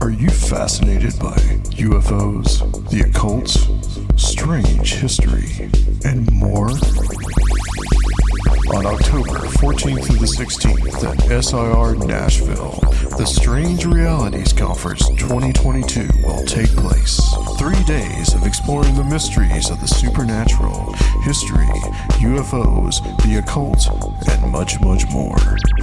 Are you fascinated by UFOs, the occult, strange history, and more? On October 14th through the 16th at SIR Nashville, the Strange Realities Conference 2022 will take place. 3 days of exploring the mysteries of the supernatural, history, UFOs, the occult, and much, much more.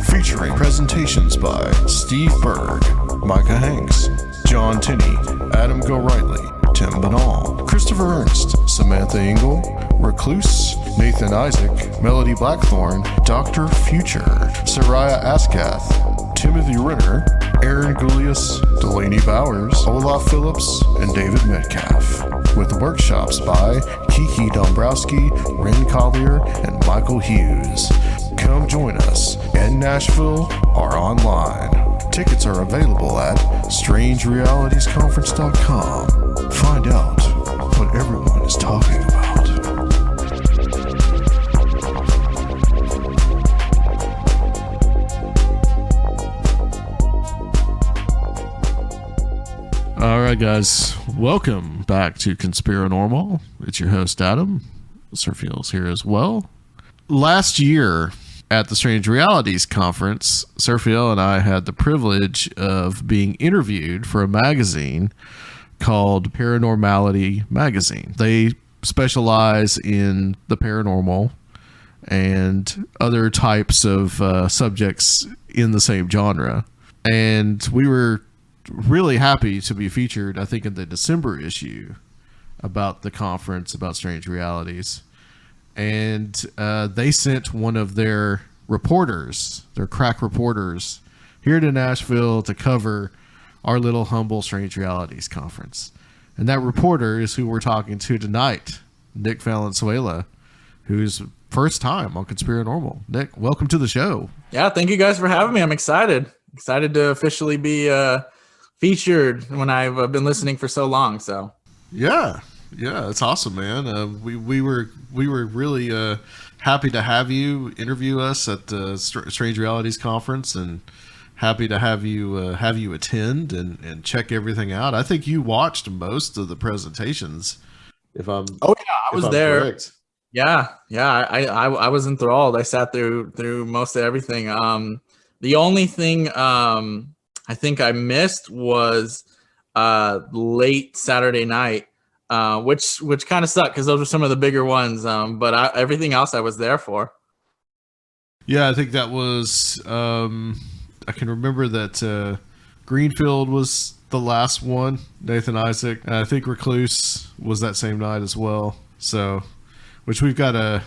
Featuring presentations by Steve Berg, Micah Hanks, John Tinney, Adam Gorightly, Tim Banal, Christopher Ernst, Samantha Engel, Recluse, Nathan Isaac, Melody Blackthorn, Dr. Future, Soraya Askath, Timothy Renner, Aaron Goulias, Delaney Bowers, Olaf Phillips, and David Metcalf, with workshops by Kiki Dombrowski, Ren Collier, and Michael Hughes. Come join us in Nashville or online. Tickets are available at strangerealitiesconference.com. Find out what everyone is talking about. All right, guys, welcome back to Conspirinormal. It's your host, Adam. Serfiel's here as well. Last year at the Strange Realities Conference, Serfiel and I had the privilege of being interviewed for a magazine called Paranormality Magazine. They specialize in the paranormal and other types of subjects in the same genre. And we were really happy to be featured, I think, in the December issue about the conference, about Strange Realities. And they sent one of their reporters, their crack reporters, here to Nashville to cover our little humble Strange Realities conference. And that reporter is who we're talking to tonight, Nick Valenzuela, who's first time on Conspirinormal. Nick, welcome to the show. Yeah, thank you guys for having me. I'm excited to officially be featured when I've been listening for so long. So yeah, it's awesome, man. We were really happy to have you interview us at the Strange Realities Conference, and happy to have you attend and check everything out. I think you watched most of the presentations. I was there. Correct. Yeah, I was enthralled. I sat through most of everything. The only thing I think I missed was late Saturday night, which kind of sucked because those were some of the bigger ones. But everything else I was there for. Yeah, I think that was. I can remember that Greenfield was the last one. Nathan Isaac, and I think Recluse was that same night as well. So, which we've got a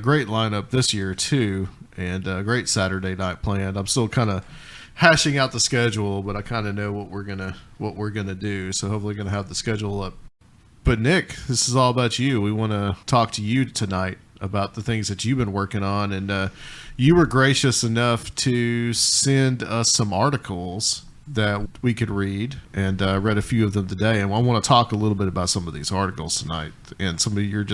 great lineup this year too, and a great Saturday night planned. I'm still kind of hashing out the schedule, but I kind of know what we're gonna do. So hopefully gonna have the schedule up. But Nick, this is all about you. We want to talk to you tonight about the things that you've been working on, and you were gracious enough to send us some articles that we could read, and read a few of them today. And I want to talk a little bit about some of these articles tonight, and some of your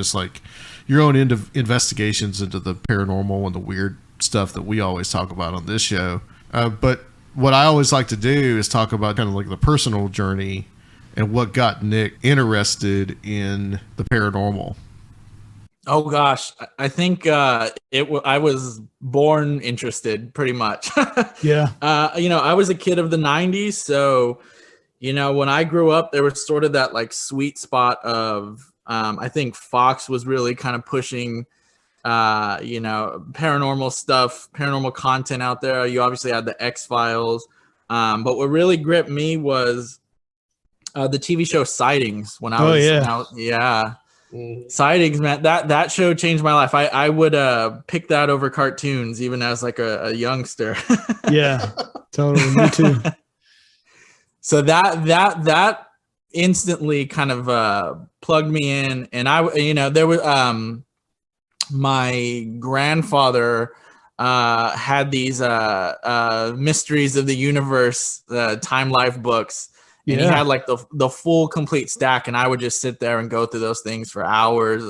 own investigations into the paranormal and the weird stuff that we always talk about on this show. But what I always like to do is talk about kind of like the personal journey and what got Nick interested in the paranormal. Oh gosh, I think I was born interested, pretty much. Yeah. I was a kid of the 90s, so when I grew up, there was sort of that like sweet spot of I think Fox was really kind of pushing paranormal stuff, paranormal content out there. You obviously had the X-Files, but what really gripped me was the TV show Sightings when I was Sightings, man, that show changed my life. I would pick that over cartoons even as like a youngster. Yeah, totally. Me too. So that instantly kind of plugged me in, and there was my grandfather had these mysteries of the universe Time Life books. And he had like the full complete stack, and I would just sit there and go through those things for hours,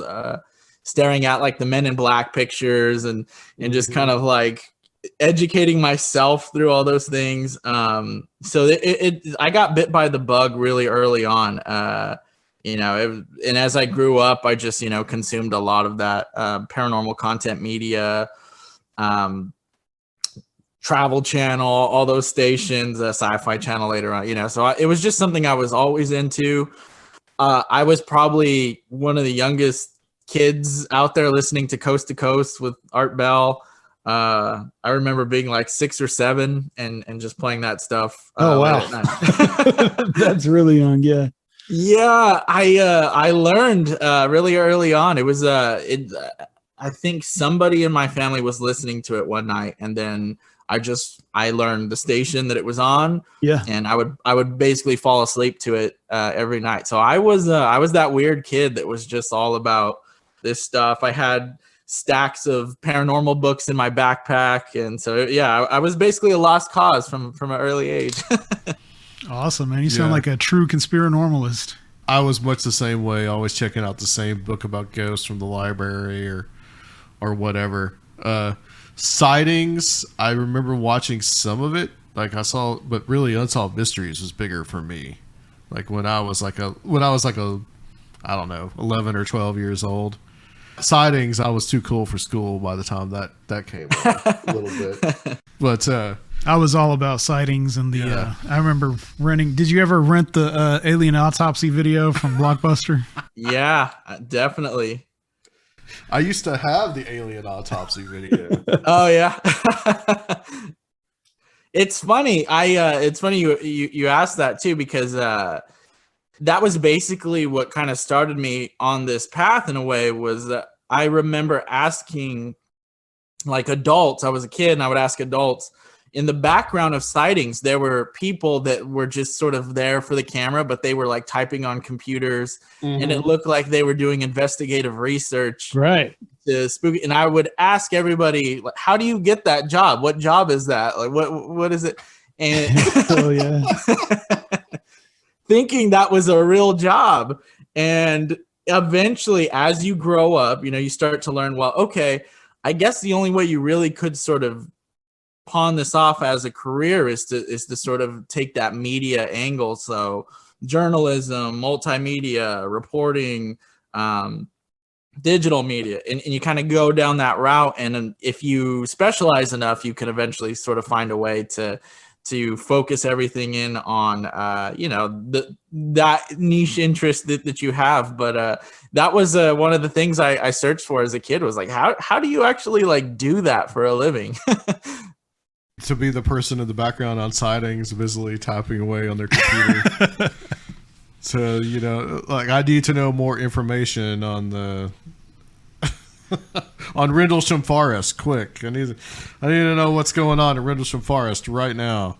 staring at like the Men in Black pictures and just kind of like educating myself through all those things. So I got bit by the bug really early on. And as I grew up, I just, consumed a lot of that paranormal content media, Travel Channel, all those stations, Sci-Fi Channel later on, so it was just something I was always into. I was probably one of the youngest kids out there listening to Coast with Art Bell. I remember being like 6 or 7 and just playing that stuff. Oh, wow. That's really young. Yeah. Yeah. I learned really early on. It was I think somebody in my family was listening to it one night, and then I learned the station that it was on. Yeah. And I would basically fall asleep to it every night. So I was that weird kid that was just all about this stuff. I had stacks of paranormal books in my backpack, and so I was basically a lost cause from an early age. Awesome, man. You sound like a true conspiranormalist. I was much the same way, always checking out the same book about ghosts from the library or whatever. Sightings, I remember watching some of it. Like I saw, but really Unsolved Mysteries was bigger for me. Like when I was like a I don't know, 11 or 12 years old. Sightings, I was too cool for school by the time that came out a little bit. But I was all about sightings and I remember renting. Did you ever rent the alien autopsy video from Blockbuster? Yeah, definitely. I used to have the alien autopsy video. Oh yeah. It's funny. It's funny you asked that too, because that was basically what kind of started me on this path in a way. Was that I remember asking like adults. I was a kid and I would ask adults. In the background of sightings, there were people that were just sort of there for the camera, but they were like typing on computers, and it looked like they were doing investigative research. Right. To spook. And I would ask everybody, like, how do you get that job? What job is that? Like, what is it? And oh yeah. Thinking that was a real job. And eventually, as you grow up, you start to learn, well, okay, I guess the only way you really could sort of pawn this off as a career is to sort of take that media angle. So journalism, multimedia, reporting, digital media, and you kind of go down that route. And if you specialize enough, you can eventually sort of find a way to focus everything in on that niche interest that you have. But that was one of the things I searched for as a kid, was like, how do you actually like do that for a living? To be the person in the background on sightings, busily typing away on their computer. So, like I need to know more information on the on Rendlesham Forest. Quick, I need to know what's going on in Rendlesham Forest right now.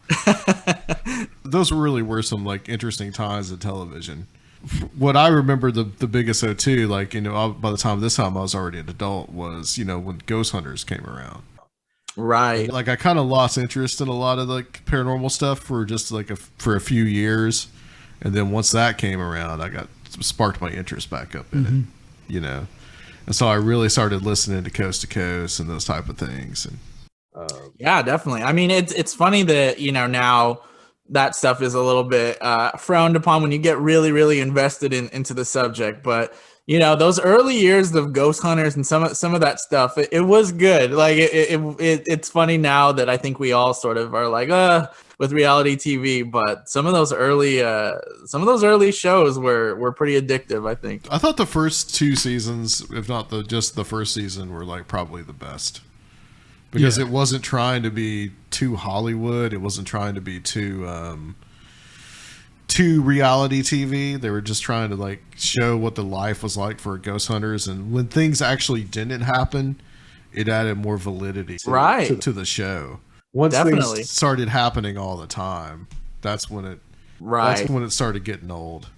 Those were some like interesting times in television. What I remember the biggest O2, like by the time I was already an adult, was when Ghost Hunters came around. Right. Like I kind of lost interest in a lot of like paranormal stuff for just like for a few years. And then once that came around, I sparked my interest back up in it, And so I really started listening to Coast and those type of things. And yeah, definitely. I mean, it's funny that, now that stuff is a little bit frowned upon when you get really, really invested into the subject. But those early years of Ghost Hunters and some of that stuff, it was good. Like it's funny now that I think we all sort of are like, with reality TV, but some of those early shows were pretty addictive, I think. I thought the first 2 seasons, if not just the first season, were like probably the best. Because it wasn't trying to be too Hollywood. It wasn't trying to be too reality TV. They were just trying to like show what the life was like for ghost hunters, and when things actually didn't happen, it added more validity to the show. Once things started happening all the time, that's when it started getting old.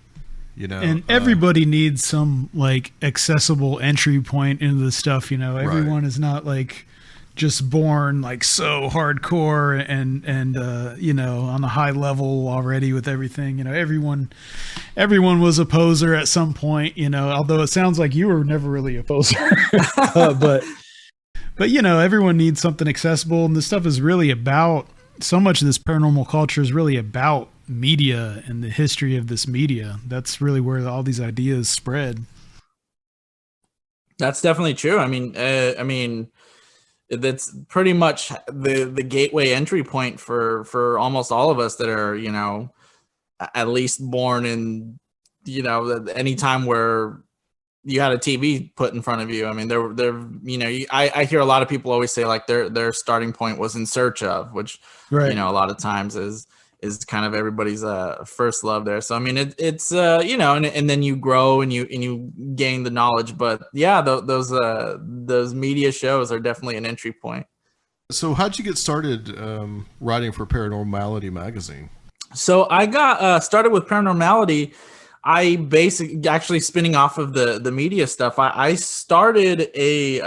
And everybody needs some like accessible entry point into the stuff. Everyone is not like just born like so hardcore and on a high level already with everything. Everyone was a poser at some point, although it sounds like you were never really a poser. But everyone needs something accessible, and this stuff is really about, so much of this paranormal culture is really about media and the history of this media. That's really where all these ideas spread. That's definitely true. I mean, that's pretty much the gateway entry point for almost all of us that are, at least born in, any time where you had a TV put in front of you. I mean, I hear a lot of people always say like their starting point was In Search Of, which, right. A lot of times is kind of everybody's first love there. So I mean, it's and then you grow and you gain the knowledge. But yeah, those media shows are definitely an entry point. So how'd you get started writing for Paranormality Magazine? So I got started with Paranormality. I actually spinning off of the media stuff. I started a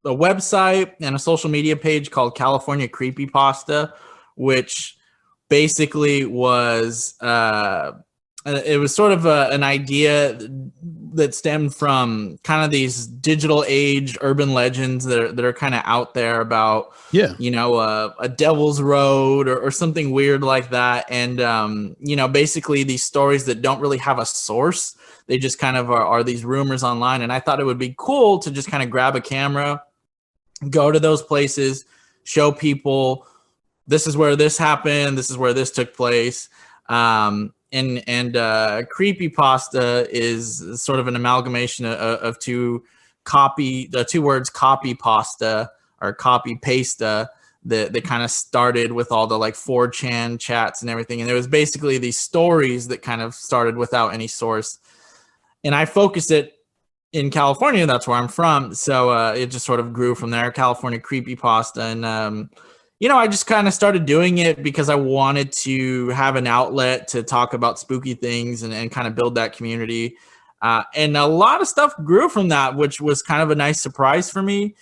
website and a social media page called California Creepypasta, which basically was it was sort of an idea that stemmed from kind of these digital age urban legends that are kind of out there about, a devil's road or something weird like that. And, basically these stories that don't really have a source. They just kind of are these rumors online. And I thought it would be cool to just kind of grab a camera, go to those places, show people, this is where this happened. This is where this took place. And creepypasta is sort of an amalgamation of two words, copy pasta or copy pasta, that kind of started with all the like 4chan chats and everything. And there was basically these stories that kind of started without any source. And I focused it in California. That's where I'm from. So it just sort of grew from there, California Creepypasta. And, I just kind of started doing it because I wanted to have an outlet to talk about spooky things and kind of build that community. And a lot of stuff grew from that, which was kind of a nice surprise for me.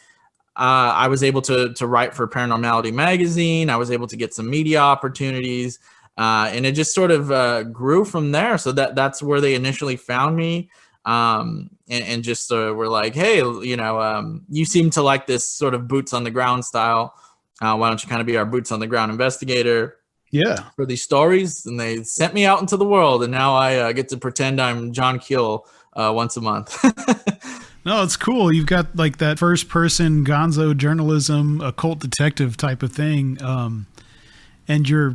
I was able to write for Paranormality Magazine. I was able to get some media opportunities. And it just sort of grew from there. So that's where they initially found me. And just were like, hey, you seem to like this sort of boots on the ground style. Why don't you kind of be our boots on the ground investigator? Yeah. For these stories. And they sent me out into the world. And now I get to pretend I'm John Keel once a month. No, it's cool. You've got like that first person gonzo journalism, occult detective type of thing. And you're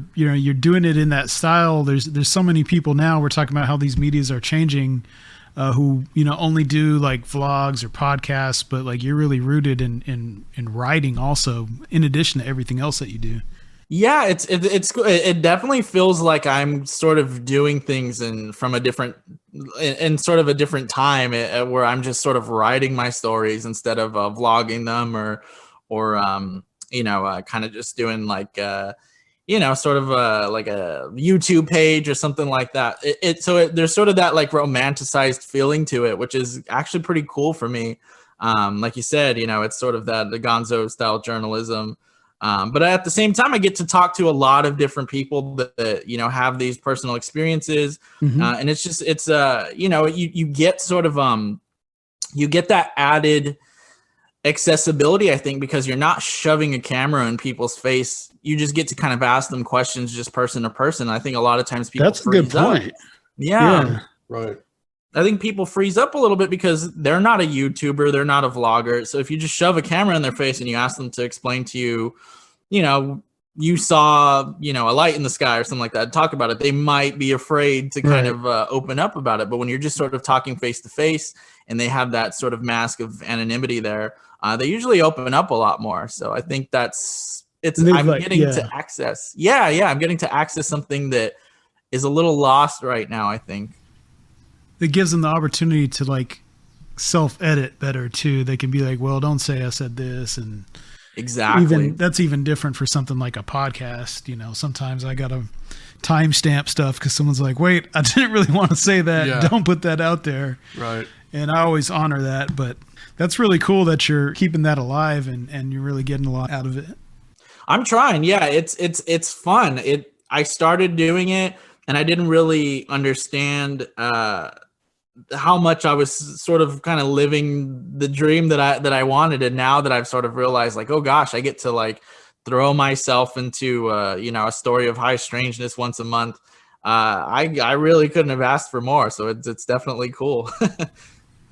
doing it in that style. There's so many people now. We're talking about how these medias are changing, who only do like vlogs or podcasts, but like you're really rooted in writing also, in addition to everything else that you do. Yeah, it definitely feels like I'm sort of doing things in sort of a different time where I'm just sort of writing my stories instead of vlogging them or kind of just doing like sort of like a YouTube page or something like that. There's sort of that like romanticized feeling to it, which is actually pretty cool for me. Like you said, it's sort of the gonzo style journalism. But at the same time, I get to talk to a lot of different people that have these personal experiences. Mm-hmm. And you get sort of, you get that added accessibility, I think, because you're not shoving a camera in people's face. You just get to kind of ask them questions just person to person. I think a lot of times people That's a good point. Up. Yeah. Right. I think people freeze up a little bit because they're not a YouTuber, they're not a vlogger. So if you just shove a camera in their face and you ask them to explain to you, you saw, a light in the sky or something like that, talk about it, they might be afraid to kind of open up about it. But when you're just sort of talking face to face and they have that sort of mask of anonymity there, they usually open up a lot more. So I think I'm getting to access. Yeah. I'm getting to access something that is a little lost right now, I think. It gives them the opportunity to like self-edit better too. They can be like, well, don't say I said this. And exactly. That's even different for something like a podcast. Sometimes I got to timestamp stuff because someone's like, wait, I didn't really want to say that. Yeah. Don't put that out there. Right. And I always honor that, but that's really cool that you're keeping that alive and you're really getting a lot out of it. I'm trying. Yeah. It's fun. I started doing it and I didn't really understand, how much I was sort of kind of living the dream that I wanted. And now that I've sort of realized, like, oh gosh, I get to like throw myself into a story of high strangeness once a month. I really couldn't have asked for more. So it's definitely cool.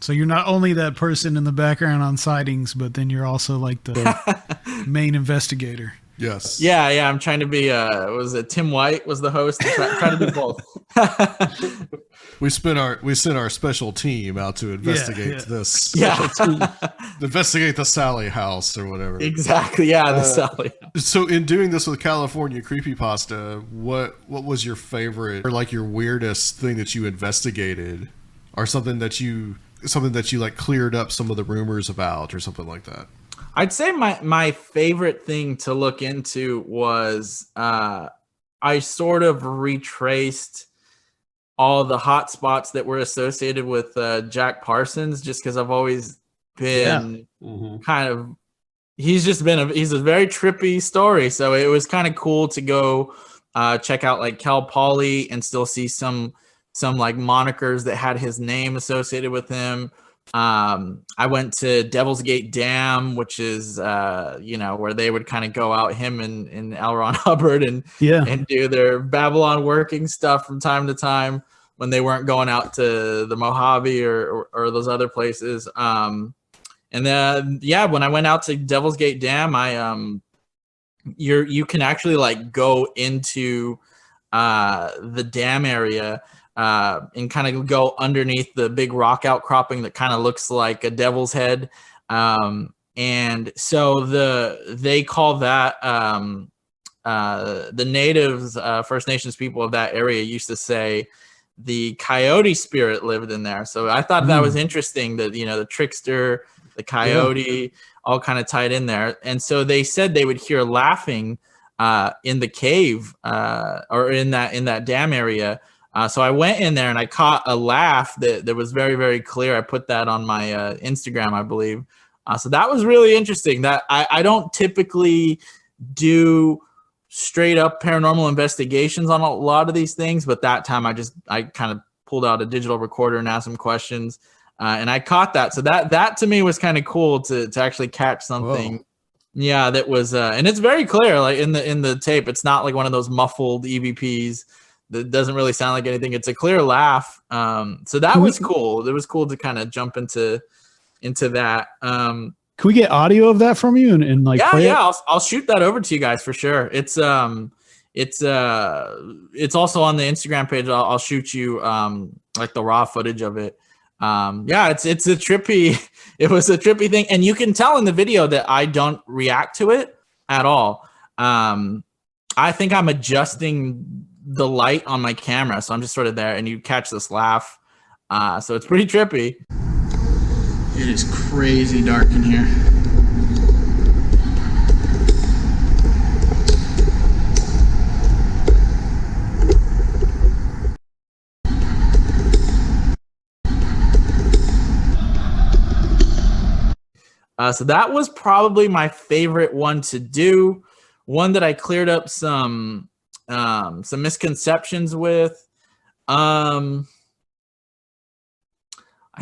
So you're not only that person in the background on sightings, but then you're also like the main investigator. Yes. Yeah. I'm trying to be. Was it Tim White was the host? Trying to do both. We sent our special team out to investigate this. Yeah. Investigate the Sally house or whatever. Exactly. Yeah, the Sally. So in doing this with California creepypasta, what was your favorite or like your weirdest thing that you investigated, or something that you like cleared up some of the rumors about, or something like that? I'd say my favorite thing to look into was I sort of retraced all the hot spots that were associated with Jack Parsons, just because I've always been kind of, he's a very trippy story. So it was kind of cool to go check out like Cal Poly and still see some like monikers that had his name associated with him. I went to Devil's Gate Dam, which is where they would kind of go out, him and L. Ron Hubbard, and do their Babylon working stuff from time to time when they weren't going out to the Mojave or those other places. And then when I went out to Devil's Gate Dam, you can actually like go into the dam area and kind of go underneath the big rock outcropping that kind of looks like a devil's head. And so they call that the natives, First Nations people of that area used to say the coyote spirit lived in there. So I thought that was interesting that, the trickster, the coyote, all kind of tied in there. And so they said they would hear laughing in the cave or in that dam area. So I went in there and I caught a laugh that was very, very clear. I put that on my Instagram, I believe. So that was really interesting. That I don't typically do straight up paranormal investigations on a lot of these things, but that time I kind of pulled out a digital recorder and asked some questions, and I caught that. So that to me was kind of cool to actually catch something. Whoa. Yeah, that was and it's very clear, like in the tape. It's not like one of those muffled EVPs that doesn't really sound like anything. It's a clear laugh. So that was cool. It was cool to kind of jump into that. Can we get audio of that from you and like play it? I'll shoot that over to you guys for sure. It's also on the Instagram page. I'll shoot you like the raw footage of it. It's a trippy. It was a trippy thing, and you can tell in the video that I don't react to it at all. I think I'm adjusting the light on my camera, so I'm just sort of there, and you catch this laugh. So it's pretty trippy. It is crazy dark in here. So that was probably my favorite one to do. One that I cleared up some misconceptions with. I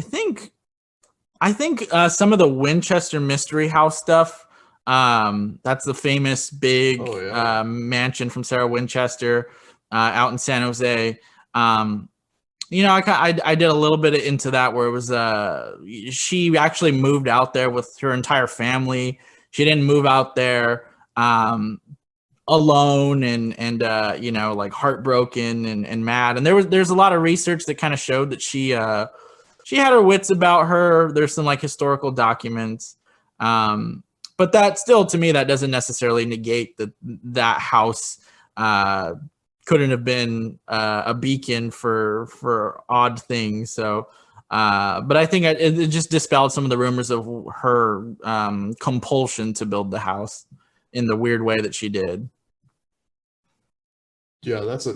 think some of the Winchester Mystery House stuff. That's the famous big mansion from Sarah Winchester out in San Jose. I did a little bit into that where it was she actually moved out there with her entire family. She didn't move out there alone and like heartbroken and mad. And there's a lot of research that kind of showed that she had her wits about her. There's some like historical documents. But that still, to me, that doesn't necessarily negate that house couldn't have been a beacon for odd things. So, but I think it just dispelled some of the rumors of her compulsion to build the house in the weird way that she did. Yeah, that's a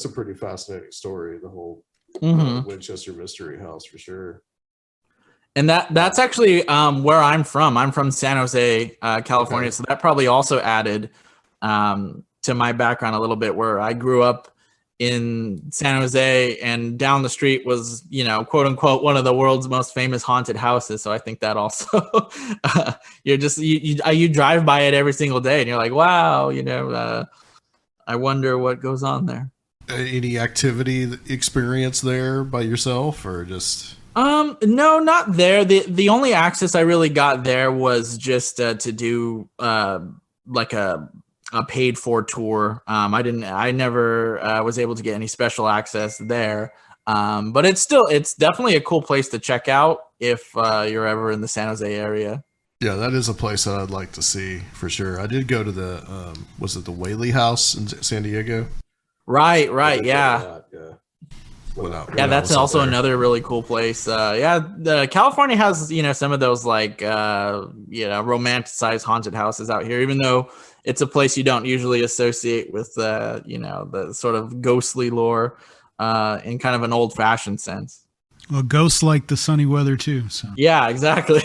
pretty fascinating story. The whole Winchester Mystery House, for sure. And that's actually where I'm from. I'm from San Jose, California. Okay. So that probably also added to my background a little bit, where I grew up in San Jose, and down the street was, quote unquote, one of the world's most famous haunted houses. So I think that also, you drive by it every single day and you're like, wow, I wonder what goes on there. Any activity experience there by yourself, or just? No, not there. The only access I really got there was just to do like a paid for tour. I never was able to get any special access there. But it's definitely a cool place to check out if you're ever in the San Jose area. Yeah, that is a place that I'd like to see for sure. I did go to the was it the Whaley House in San Diego? Right, yeah. Yeah, that's also another really cool place. California has, some of those like romanticized haunted houses out here, even though it's a place you don't usually associate with the sort of ghostly lore in kind of an old-fashioned sense. Well, ghosts like the sunny weather too. So yeah, exactly.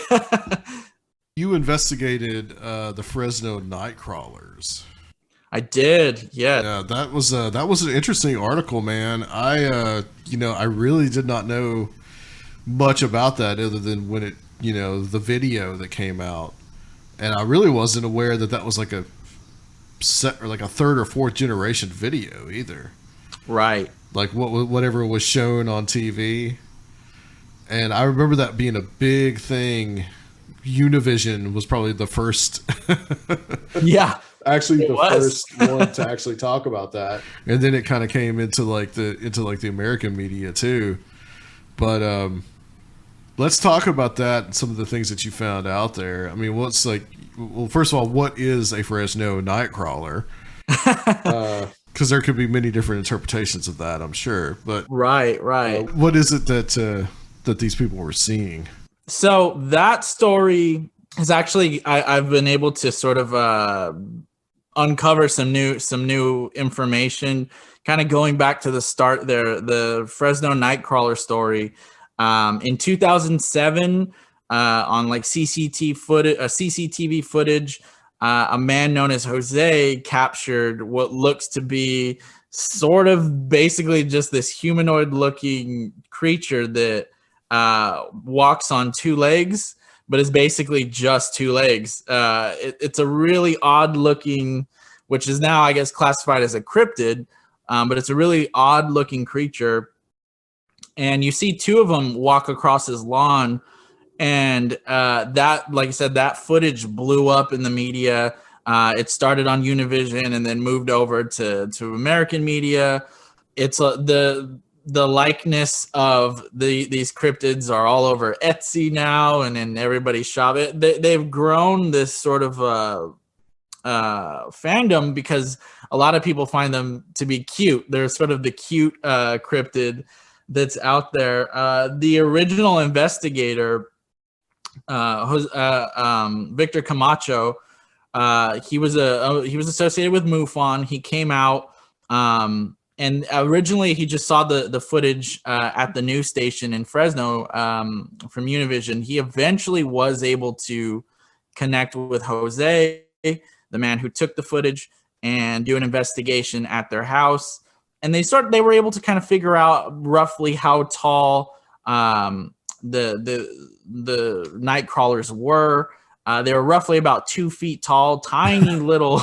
You investigated the Fresno nightcrawlers. I did. Yeah, that was an interesting article, man. I really did not know much about that other than when it, the video that came out, and I really wasn't aware that was like a third or fourth generation video either. Right. Like whatever was shown on TV, and I remember that being a big thing. Univision was probably the first. Yeah. Actually, the first one to actually talk about that, and then it kind of came into the American media too. But let's talk about that and some of the things that you found out there. I mean, first of all, what is a Fresno nightcrawler? Because there could be many different interpretations of that, I'm sure. But right. What is it that these people were seeing? So that story is actually I've been able to sort of uncover some new information, kind of going back to the start there. The Fresno nightcrawler story in 2007 on like CCTV footage. A man known as Jose captured what looks to be sort of basically just this humanoid looking creature that walks on two legs, but is basically just two legs. It's a really odd looking, which is now, I guess, classified as a cryptid, but it's a really odd looking creature. And you see two of them walk across his lawn, and that, like I said, that footage blew up in the media. It started on Univision and then moved over to American media. It's the likeness of these cryptids are all over Etsy now and in everybody's shop. They've grown this sort of fandom because a lot of people find them to be cute. They're sort of the cute cryptid that's out there. The original investigator, Victor Camacho, he was associated with MUFON. He came out. And originally, he just saw the footage at the news station in Fresno from Univision. He eventually was able to connect with Jose, the man who took the footage, and do an investigation at their house. And they were able to kind of figure out roughly how tall the night crawlers were. They were roughly about 2 feet tall, tiny little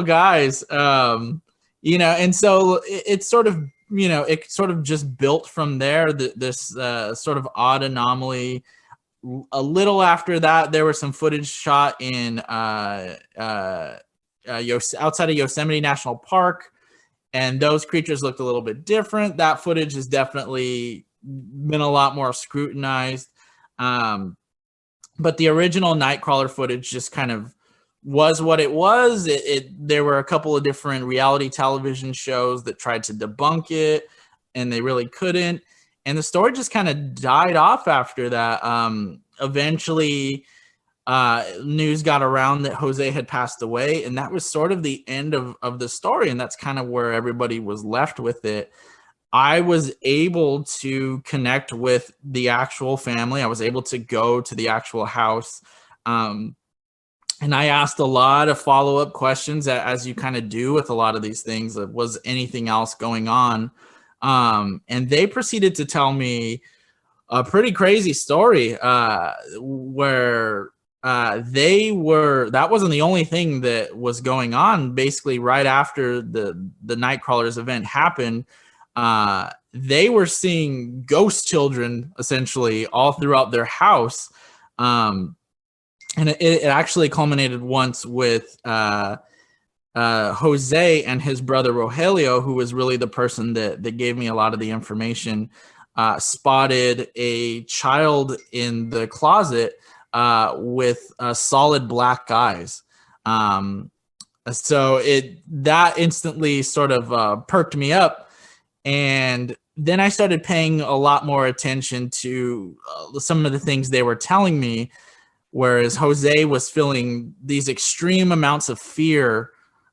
guys. And so it's sort of, it sort of just built from there, this sort of odd anomaly. A little after that, there was some footage shot in outside of Yosemite National Park, and those creatures looked a little bit different. That footage has definitely been a lot more scrutinized. But the original Nightcrawler footage just kind of was what it was. There were a couple of different reality television shows that tried to debunk it, and they really couldn't. And the story just kind of died off after that. Eventually, news got around that Jose had passed away, and that was sort of the end of the story, and that's kind of where everybody was left with it. I was able to connect with the actual family. I was able to go to the actual house. And I asked a lot of follow-up questions, as you kind of do with a lot of these things. Was anything else going on? And they proceeded to tell me a pretty crazy story where that wasn't the only thing that was going on. Basically, right after the Nightcrawlers event happened, they were seeing ghost children essentially all throughout their house. And it actually culminated once with Jose and his brother Rogelio, who was really the person that gave me a lot of the information, spotted a child in the closet with solid black eyes. So that instantly sort of perked me up. And then I started paying a lot more attention to some of the things they were telling me. Whereas Jose was feeling these extreme amounts of fear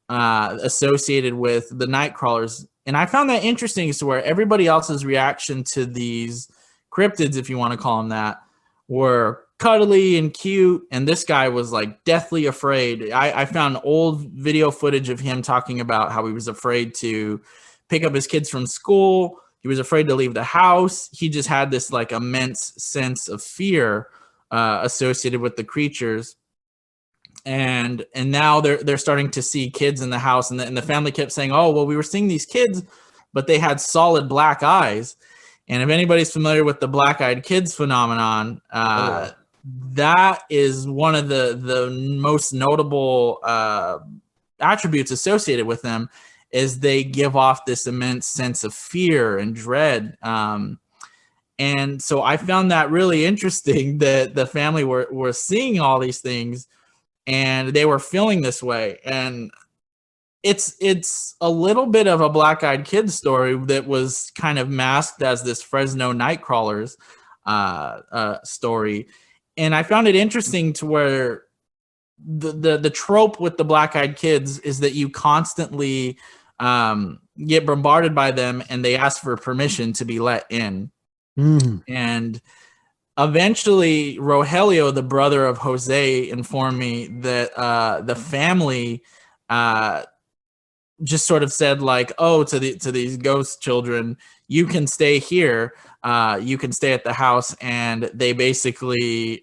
associated with the Nightcrawlers. And I found that interesting as to where everybody else's reaction to these cryptids, if you want to call them that, were cuddly and cute. And this guy was like deathly afraid. I found old video footage of him talking about how he was afraid to pick up his kids from school. He was afraid to leave the house. He just had this like immense sense of fear associated with the creatures, and now they're starting to see kids in the house, and the family kept saying, "Oh, well, we were seeing these kids, but they had solid black eyes." And if anybody's familiar with the black-eyed kids phenomenon, that is one of the most notable attributes associated with them, is they give off this immense sense of fear and dread. And so I found that really interesting that the family were seeing all these things and they were feeling this way. And it's a little bit of a black-eyed kid story that was kind of masked as this Fresno Nightcrawlers story. And I found it interesting to where the trope with the black-eyed kids is that you constantly get bombarded by them and they ask for permission to be let in. And eventually Rogelio, the brother of Jose, informed me that the family just sort of said like, "Oh, to these ghost children, you can stay here, you can stay at the house," and they basically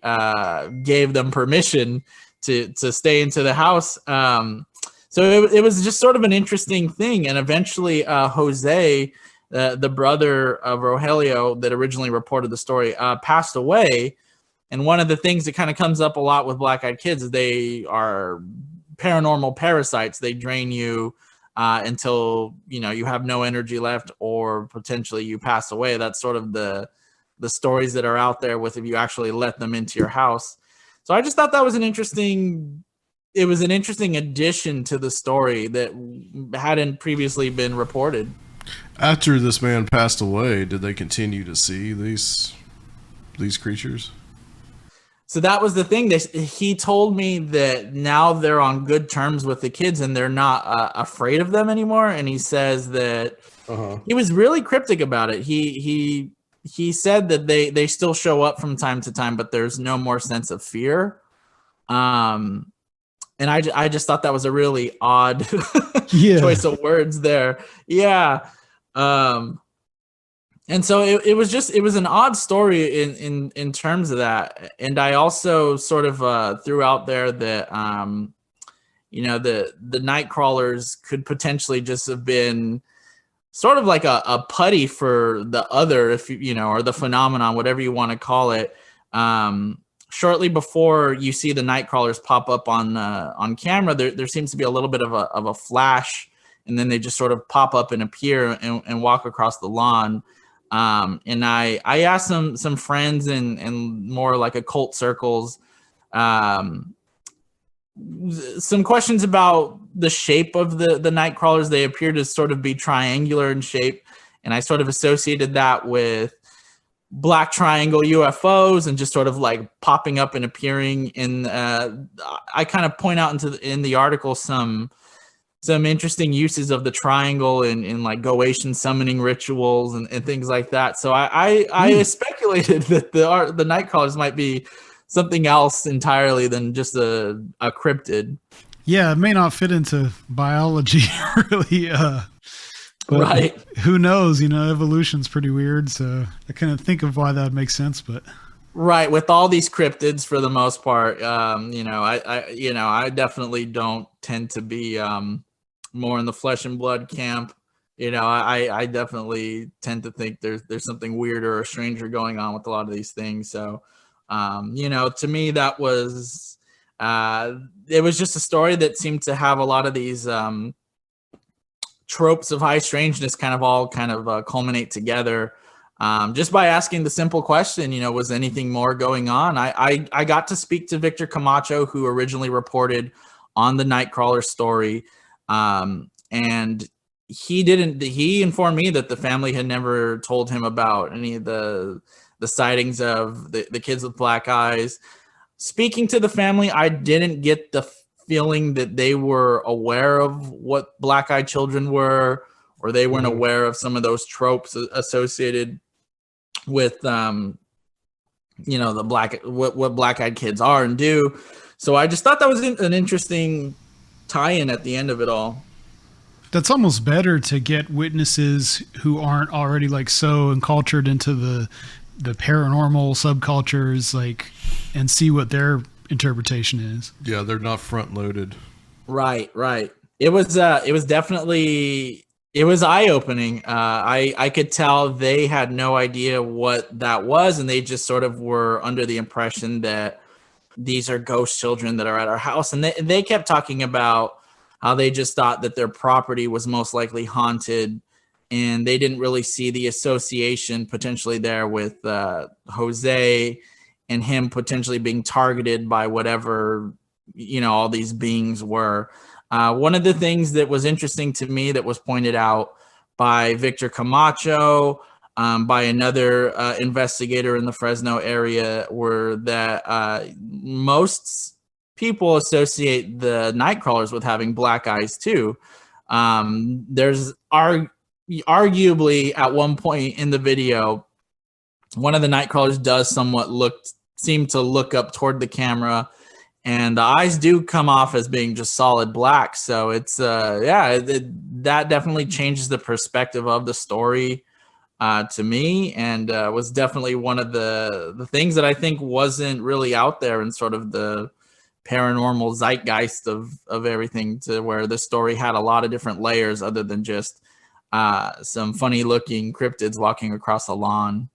gave them permission to stay into the house. So it was just sort of an interesting thing. And eventually Jose, the brother of Rogelio that originally reported the story, passed away. And one of the things that kind of comes up a lot with black-eyed kids is they are paranormal parasites. They drain you until you have no energy left, or potentially you pass away. That's sort of the stories that are out there with if you actually let them into your house. So I just thought that was an interesting addition to the story that hadn't previously been reported. After this man passed away, did they continue to see these creatures? So that was the thing. He told me that now they're on good terms with the kids and they're not afraid of them anymore. And he says that he was really cryptic about it. He said that they still show up from time to time, but there's no more sense of fear. And I just thought that was a really odd choice of words there. Yeah. And so it was an odd story in terms of that. And I also sort of threw out there that, the Nightcrawlers could potentially just have been sort of like a putty for the other, if or the phenomenon, whatever you want to call it. Shortly before you see the Nightcrawlers pop up on camera, there seems to be a little bit of a flash, and then they just sort of pop up and appear and walk across the lawn. And I asked some friends and more like occult circles some questions about the shape of the Nightcrawlers. They appear to sort of be triangular in shape, and I sort of associated that with black triangle UFOs and just sort of like popping up and appearing in I kind of point out in the article some interesting uses of the triangle in like Goetian summoning rituals and things like that. So I speculated that the Nightcrawlers might be something else entirely than just a cryptid. Yeah, it may not fit into biology really, but Right. who knows? Evolution's pretty weird, so I couldn't think of why that would make sense, but Right, with all these cryptids, for the most part, I definitely don't tend to be more in the flesh and blood camp. I definitely tend to think there's something weirder or stranger going on with a lot of these things. So, to me, that was it was just a story that seemed to have a lot of these tropes of high strangeness all culminate together. Just by asking the simple question, was anything more going on? I got to speak to Victor Camacho, who originally reported on the Nightcrawler story. And he informed me that the family had never told him about any of the sightings of the kids with black eyes. Speaking to the family, I didn't get the feeling that they were aware of what black-eyed children were, or they weren't aware of some of those tropes associated with the what black-eyed kids are and do. So I just thought that was an interesting tie-in at the end of it all. That's almost better to get witnesses who aren't already so encultured into the paranormal subcultures, and see what their interpretation is. Yeah, they're not front loaded. Right. It was definitely, it was eye-opening. I could tell they had no idea what that was, and they just sort of were under the impression that these are ghost children that are at our house. And they kept talking about how they just thought that their property was most likely haunted, and they didn't really see the association potentially there with Jose and him potentially being targeted by whatever, all these beings were. One of the things that was interesting to me that was pointed out by Victor Camacho, by another investigator in the Fresno area, were that most people associate the Nightcrawlers with having black eyes too. There's arguably at one point in the video, one of the Nightcrawlers does somewhat seem to look up toward the camera, and the eyes do come off as being just solid black. So it's that definitely changes the perspective of the story to me, and was definitely one of the things that I think wasn't really out there in sort of the paranormal zeitgeist of everything, to where the story had a lot of different layers other than just some funny looking cryptids walking across a lawn.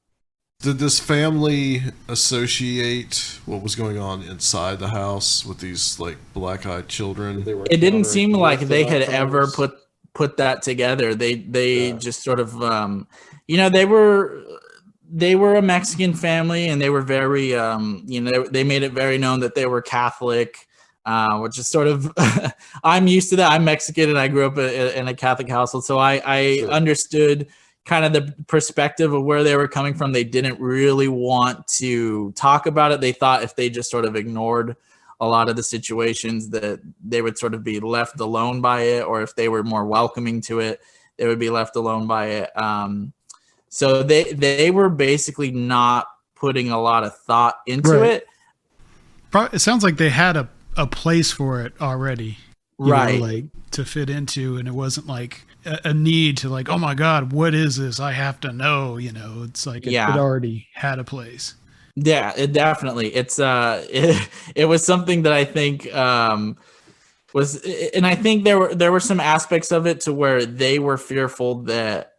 Did this family associate what was going on inside the house with these black-eyed children? It didn't seem like they had ever put that together. They just sort of they were a Mexican family, and they were very they made it very known that they were Catholic, which is sort of I'm used to that. I'm Mexican and I grew up in a Catholic household, so I understood kind of the perspective of where they were coming from. They didn't really want to talk about it. They thought if they just sort of ignored a lot of the situations, that they would sort of be left alone by it, or if they were more welcoming to it, they would be left alone by it. So they were basically not putting a lot of thought into it. It sounds like they had a place for it already, right? To fit into, and it wasn't like a need to oh my God, what is this? I have to know. It's like it already had a place. Yeah, it definitely. It's it was something that I think was, and I think there were some aspects of it to where they were fearful that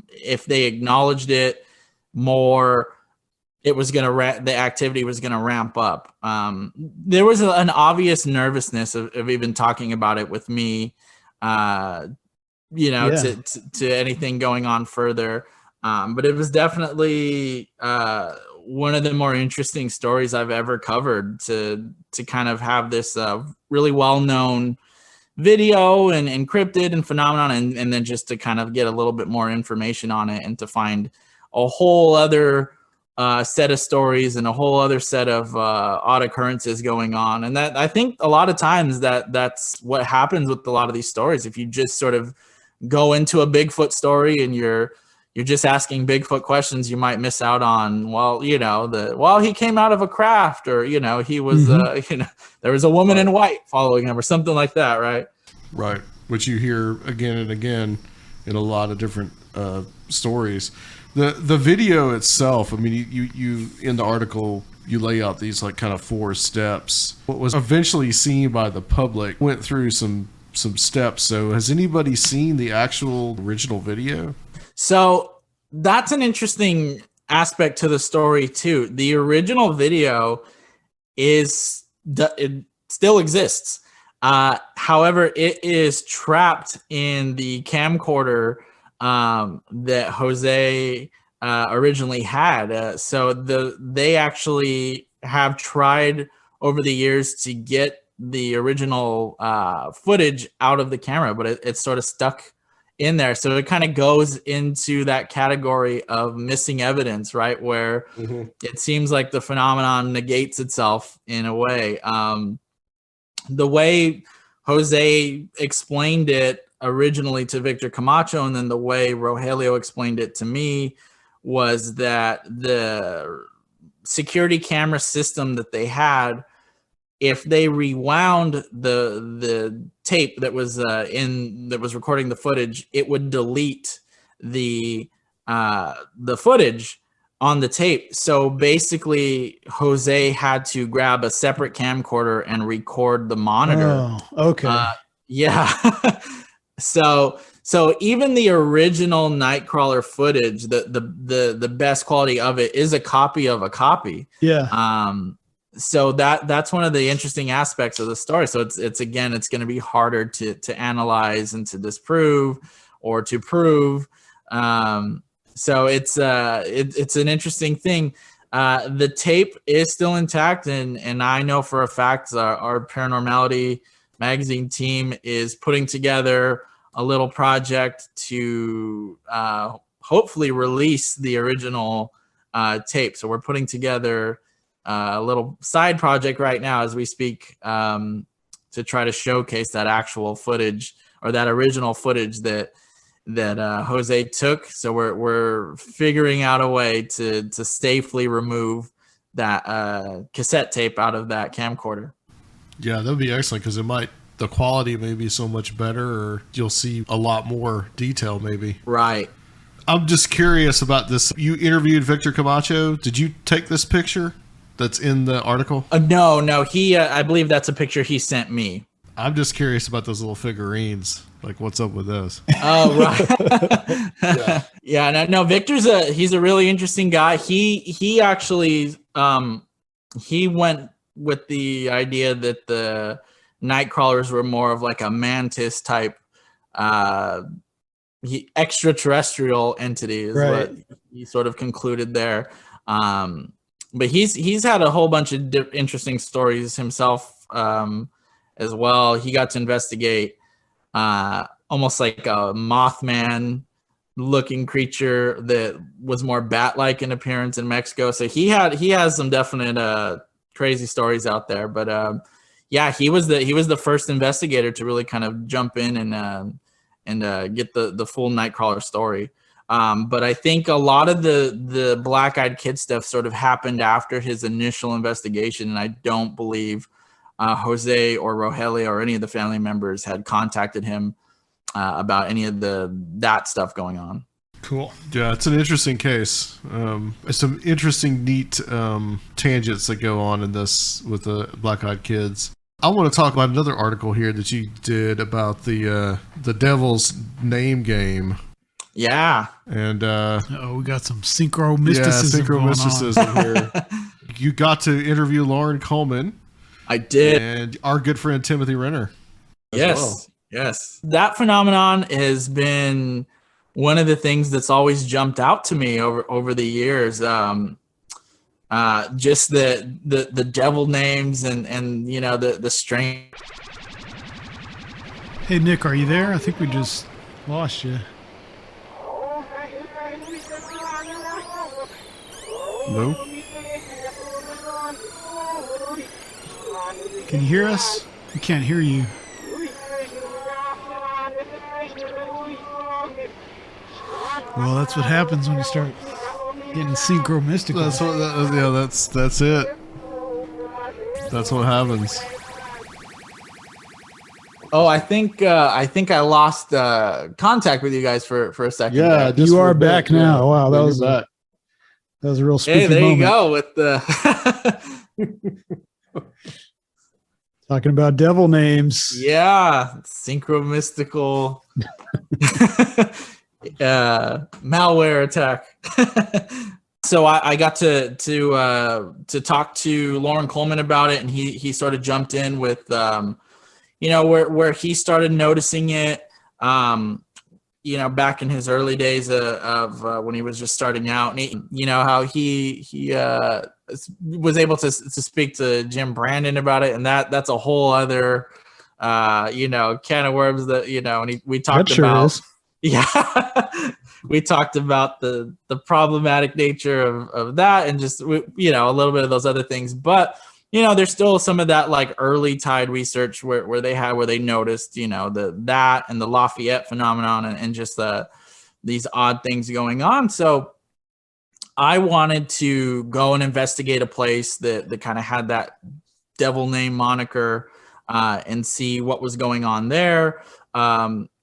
if they acknowledged it more, it was the activity was gonna ramp up. There was an obvious nervousness of even talking about it with me, to anything going on further. But it was definitely one of the more interesting stories I've ever covered, to kind of have this really well-known video and encrypted and phenomenon, and then just to kind of get a little bit more information on it, and to find a whole other set of stories and a whole other set of odd occurrences going on. And that, I think a lot of times that's what happens with a lot of these stories. If you just sort of go into a Bigfoot story and you're you're just asking Bigfoot questions, you might miss out on, well, you know, he came out of a craft, or, you know, he was, you know, there was a woman in white following him or something like that. Right. Right. Which you hear again and again in a lot of different stories. The video itself, I mean, you in the article, you lay out these like kind of 4 steps. What was eventually seen by the public went through some steps. So has anybody seen the actual original video? So that's an interesting aspect to the story too. The original video it still exists. However, it is trapped in the camcorder that Jose originally had. So they actually have tried over the years to get the original footage out of the camera, but it's sort of stuck in there. So it kind of goes into that category of missing evidence, right? Where it seems like the phenomenon negates itself in a way. The way Jose explained it originally to Victor Camacho, and then the way Rogelio explained it to me, was that the security camera system that they had, if they rewound the tape that was recording the footage, it would delete the footage on the tape. So basically, Jose had to grab a separate camcorder and record the monitor. Oh, okay. Yeah. So even the original Nightcrawler footage, the best quality of it is a copy of a copy. Yeah. So that's one of the interesting aspects of the story. So it's going to be harder to analyze and to disprove or to prove. So it's an interesting thing. The tape is still intact, and I know for a fact our Paranormality Magazine team is putting together a little project to hopefully release the original tape. So we're putting together a little side project right now as we speak, to try to showcase that actual footage, or that original footage that Jose took. So we're figuring out a way to safely remove that cassette tape out of that camcorder. Yeah, that would be excellent, because the quality may be so much better, or you'll see a lot more detail maybe. Right. I'm just curious about this. You interviewed Victor Camacho. Did you take this picture that's in the article? No. He, I believe that's a picture he sent me. I'm just curious about those little figurines. Like, what's up with those? Oh, right. Yeah. No, Victor's he's a really interesting guy. He actually, he went with the idea that the Nightcrawlers were more of like a mantis type, extraterrestrial entity is what he sort of concluded there. But he's had a whole bunch of interesting stories himself, as well. He got to investigate almost like a Mothman looking creature that was more bat-like in appearance in Mexico. So he has some definite crazy stories out there. But yeah, he was the first investigator to really kind of jump in and get the full Nightcrawler story. But I think a lot of the Black-Eyed Kid stuff sort of happened after his initial investigation, and I don't believe Jose or Rogelio or any of the family members had contacted him about any of that stuff going on. Cool. Yeah, it's an interesting case. Some interesting, neat tangents that go on in this with the Black-Eyed Kids. I want to talk about another article here that you did about the Devil's Name game. Yeah. And we got some synchro mysticism here. You got to interview Lauren Coleman. I did. And our good friend Timothy Renner. Yes. That phenomenon has been one of the things that's always jumped out to me over the years. Just the devil names and you know the strange. Hey Nick, are you there? I think we just lost you. No. Can you hear us? We can't hear you. Well, that's what happens when you start getting synchro mystical. That's what. That's it. That's what happens. Oh, I think I lost contact with you guys for a second. Yeah, there. you are back now. Wow, that was back. That was a real spooky Hey, there moment. you go with the Talking about devil names. yeah, synchro mystical malware attack. So I got to talk to Lauren Coleman about it, and he sort of jumped in with where he started noticing it, back in his early days of when he was just starting out, and how he was able to speak to Jim Brandon about it, and that's a whole other can of worms that and we talked about. Yeah, we talked about the problematic nature of that, and just a little bit of those other things, but there's still some of that like early tide research where they noticed that and the Lafayette phenomenon and just these odd things going on. So I wanted to go and investigate a place that kind of had that devil name moniker and see what was going on there.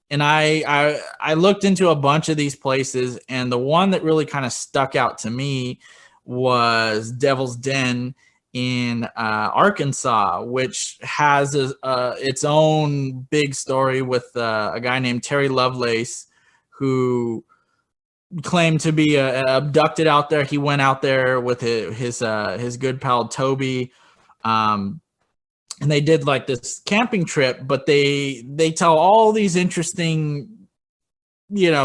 And I looked into a bunch of these places, and the one that really kind of stuck out to me was Devil's Den in Arkansas, which has its own big story with a guy named Terry Lovelace, who claimed to be abducted out there. He went out there with his good pal Toby, and they did like this camping trip, but they tell all these interesting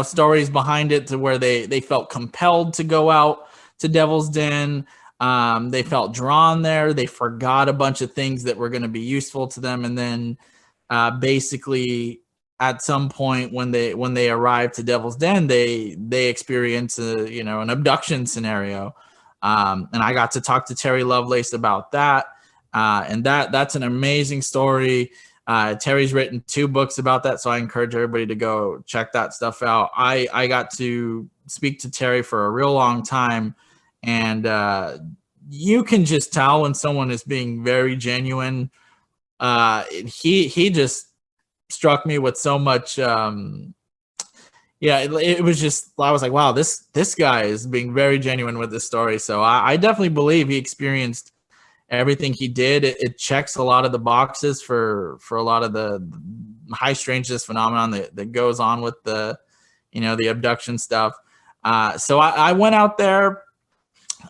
stories behind it, to where they felt compelled to go out to Devil's Den. They felt drawn there. They forgot a bunch of things that were going to be useful to them, and then basically at some point when they arrive to Devil's Den, they experience an abduction scenario. And I got to talk to Terry Lovelace about that. And that's an amazing story. Terry's written 2 books about that, so I encourage everybody to go check that stuff out. I got to speak to Terry for a real long time, and you can just tell when someone is being very genuine. He just struck me with so much. It was just, I was like, wow, this guy is being very genuine with this story. So I definitely believe he experienced everything he did. It checks a lot of the boxes for a lot of the high strangeness phenomenon that goes on with the abduction stuff. So I went out there.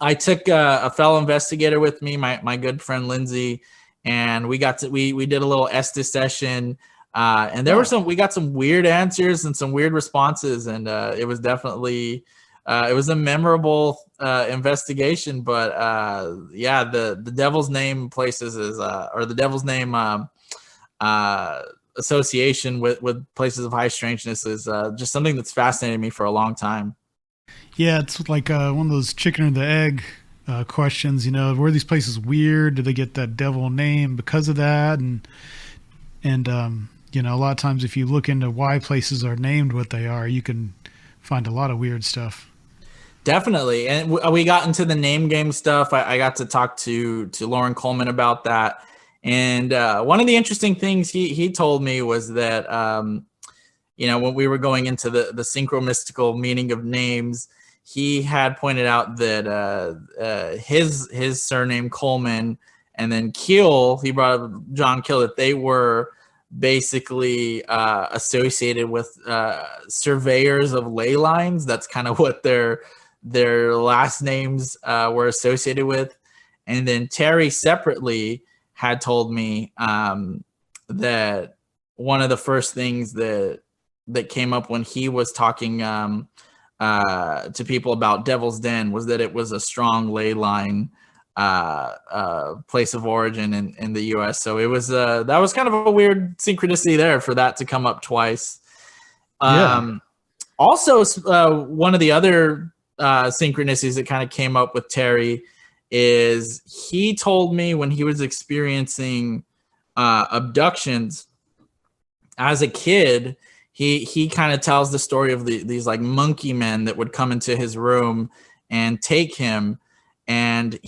I took a fellow investigator with me, my good friend Lindsay, and we did a little Estes session. And we got some weird answers and some weird responses, and it was definitely it was a memorable investigation. But the Devil's Name places is or the Devil's Name association with places of high strangeness is just something that's fascinated me for a long time. Yeah, it's like one of those chicken or the egg questions. Were these places weird? Did they get that devil name because of that? And a lot of times if you look into why places are named what they are, you can find a lot of weird stuff. Definitely. And we got into the name game stuff. I got to talk to Lauren Coleman about that. And one of the interesting things he told me was that, when we were going into the synchromystical meaning of names, he had pointed out that his surname Coleman and then Keel, he brought up John Keel, that they were basically associated with surveyors of ley lines. That's kind of what their last names were associated with. And then Terry separately had told me that one of the first things that came up when he was talking to people about Devil's Den was that it was a strong ley line place of origin in the U.S. So it was that was kind of a weird synchronicity there for that to come up twice. Also, one of the other synchronicities that kind of came up with Terry is he told me when he was experiencing abductions as a kid, he kind of tells the story of these like monkey men that would come into his room and take him. And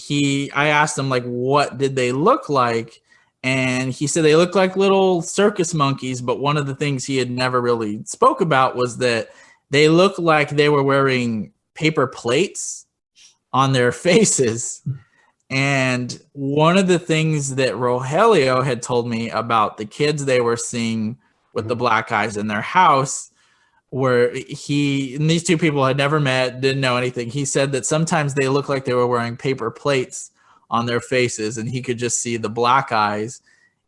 I asked him, like, what did they look like? And he said they looked like little circus monkeys. But one of the things he had never really spoke about was that they looked like they were wearing paper plates on their faces. And one of the things that Rogelio had told me about the kids they were seeing with the black eyes in their house, where and these two people had never met, didn't know anything. He said that sometimes they looked like they were wearing paper plates on their faces, and he could just see the black eyes.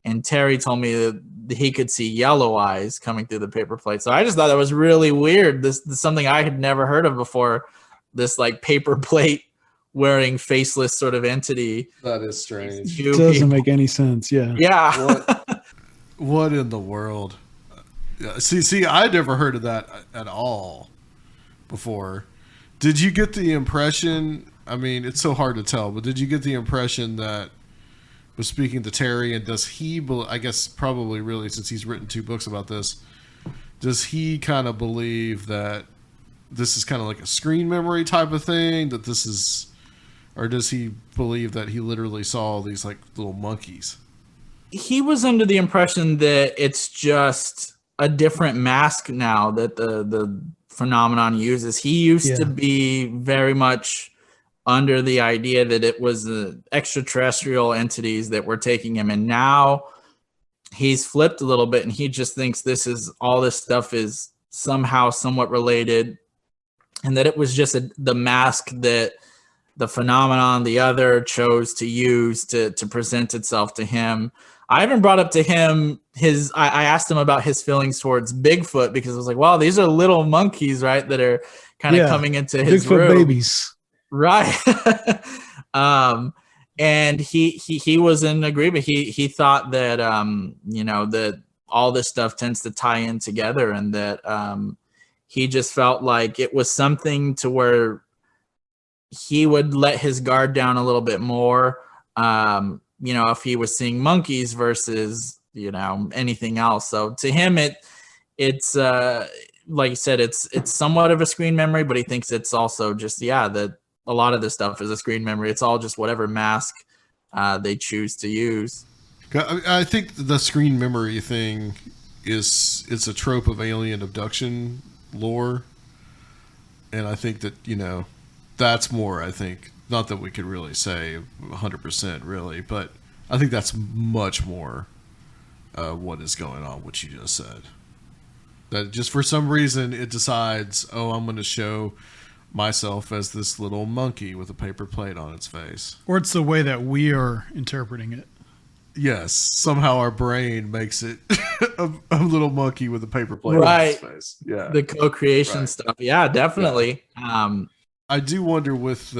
And Terry told me that he could see yellow eyes coming through the paper plate. So I just thought that was really weird. This is something I had never heard of before. This like paper plate wearing faceless sort of entity. That is strange. It doesn't make any sense. Yeah. Yeah. What in the world? See, I never heard of that at all before. Did you get the impression? I mean, it's so hard to tell, but did you get the impression that was speaking to Terry, and does he? I guess probably really, since he's written 2 books about this, does he kind of believe that this is kind of like a screen memory type of thing? That this is, or does he believe that he literally saw these like little monkeys? He was under the impression that it's just a different mask now that the phenomenon uses. He used to be very much under the idea that it was the extraterrestrial entities that were taking him, and now he's flipped a little bit, and he just thinks all this stuff is somehow somewhat related, and that it was just the mask that the phenomenon, the other, chose to use to present itself to him. I even brought up to him I asked him about his feelings towards Bigfoot, because I was like, well, these are little monkeys, right, that are kind of coming into his Bigfoot room. babies. Right. And he was in agreement. He thought that, that all this stuff tends to tie in together, and that he just felt like it was something to where he would let his guard down a little bit more. If he was seeing monkeys versus, anything else. So to him, it's like you said, it's somewhat of a screen memory, but he thinks it's also just, that a lot of this stuff is a screen memory. It's all just whatever mask they choose to use. I think the screen memory thing it's a trope of alien abduction lore. And I think that, that's more, I think, not that we could really say 100% really, but I think that's much more what is going on, what you just said. That just for some reason it decides, I'm going to show myself as this little monkey with a paper plate on its face. Or it's the way that we are interpreting it. Yes, somehow our brain makes it a little monkey with a paper plate on its face. Yeah, the co-creation stuff. Yeah, definitely. Yeah. I do wonder with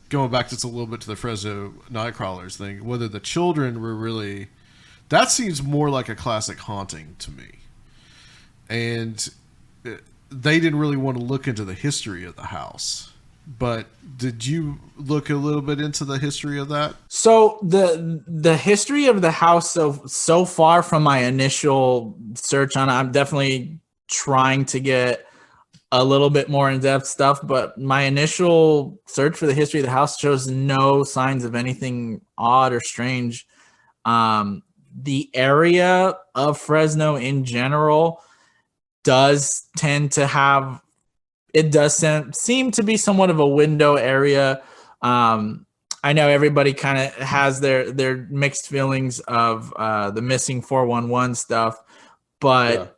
going back just a little bit to the Fresno nightcrawlers thing, whether the children were really, that seems more like a classic haunting to me. And they didn't really want to look into the history of the house. But did you look a little bit into the history of that? So the history of the house so far from my initial search on it, I'm definitely trying to get a little bit more in-depth stuff, but my initial search for the history of the house shows no signs of anything odd or strange. The area of Fresno in general does tend to have, it does seem to be somewhat of a window area. I know everybody kind of has their mixed feelings of the missing 411 stuff, but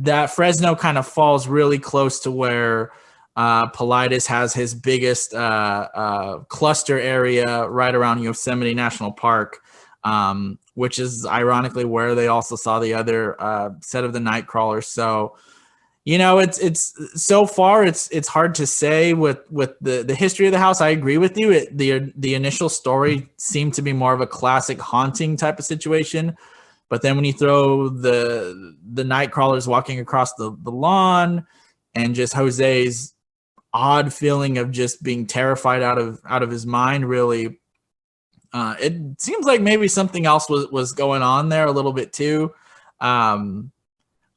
that Fresno kind of falls really close to where Paulides has his biggest cluster area right around Yosemite National Park, which is ironically where they also saw the other set of the nightcrawlers. So, it's so far it's hard to say with the history of the house. I agree with you. The initial story seemed to be more of a classic haunting type of situation. But then when you throw the nightcrawlers walking across the lawn and just Jose's odd feeling of just being terrified out of his mind, really, it seems like maybe something else was going on there a little bit too.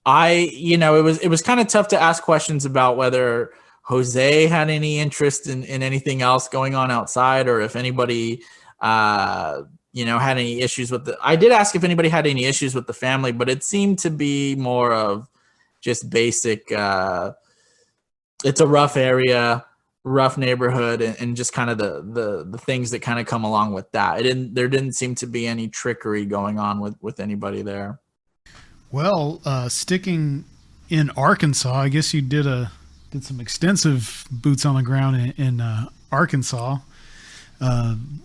it was kind of tough to ask questions about whether Jose had any interest in anything else going on outside, or if anybody, had any issues with I did ask if anybody had any issues with the family, but it seemed to be more of just basic, it's a rough area, rough neighborhood, and just kind of the things that kind of come along with that. There didn't seem to be any trickery going on with anybody there. Well, sticking in Arkansas, I guess you did some extensive boots on the ground in Arkansas.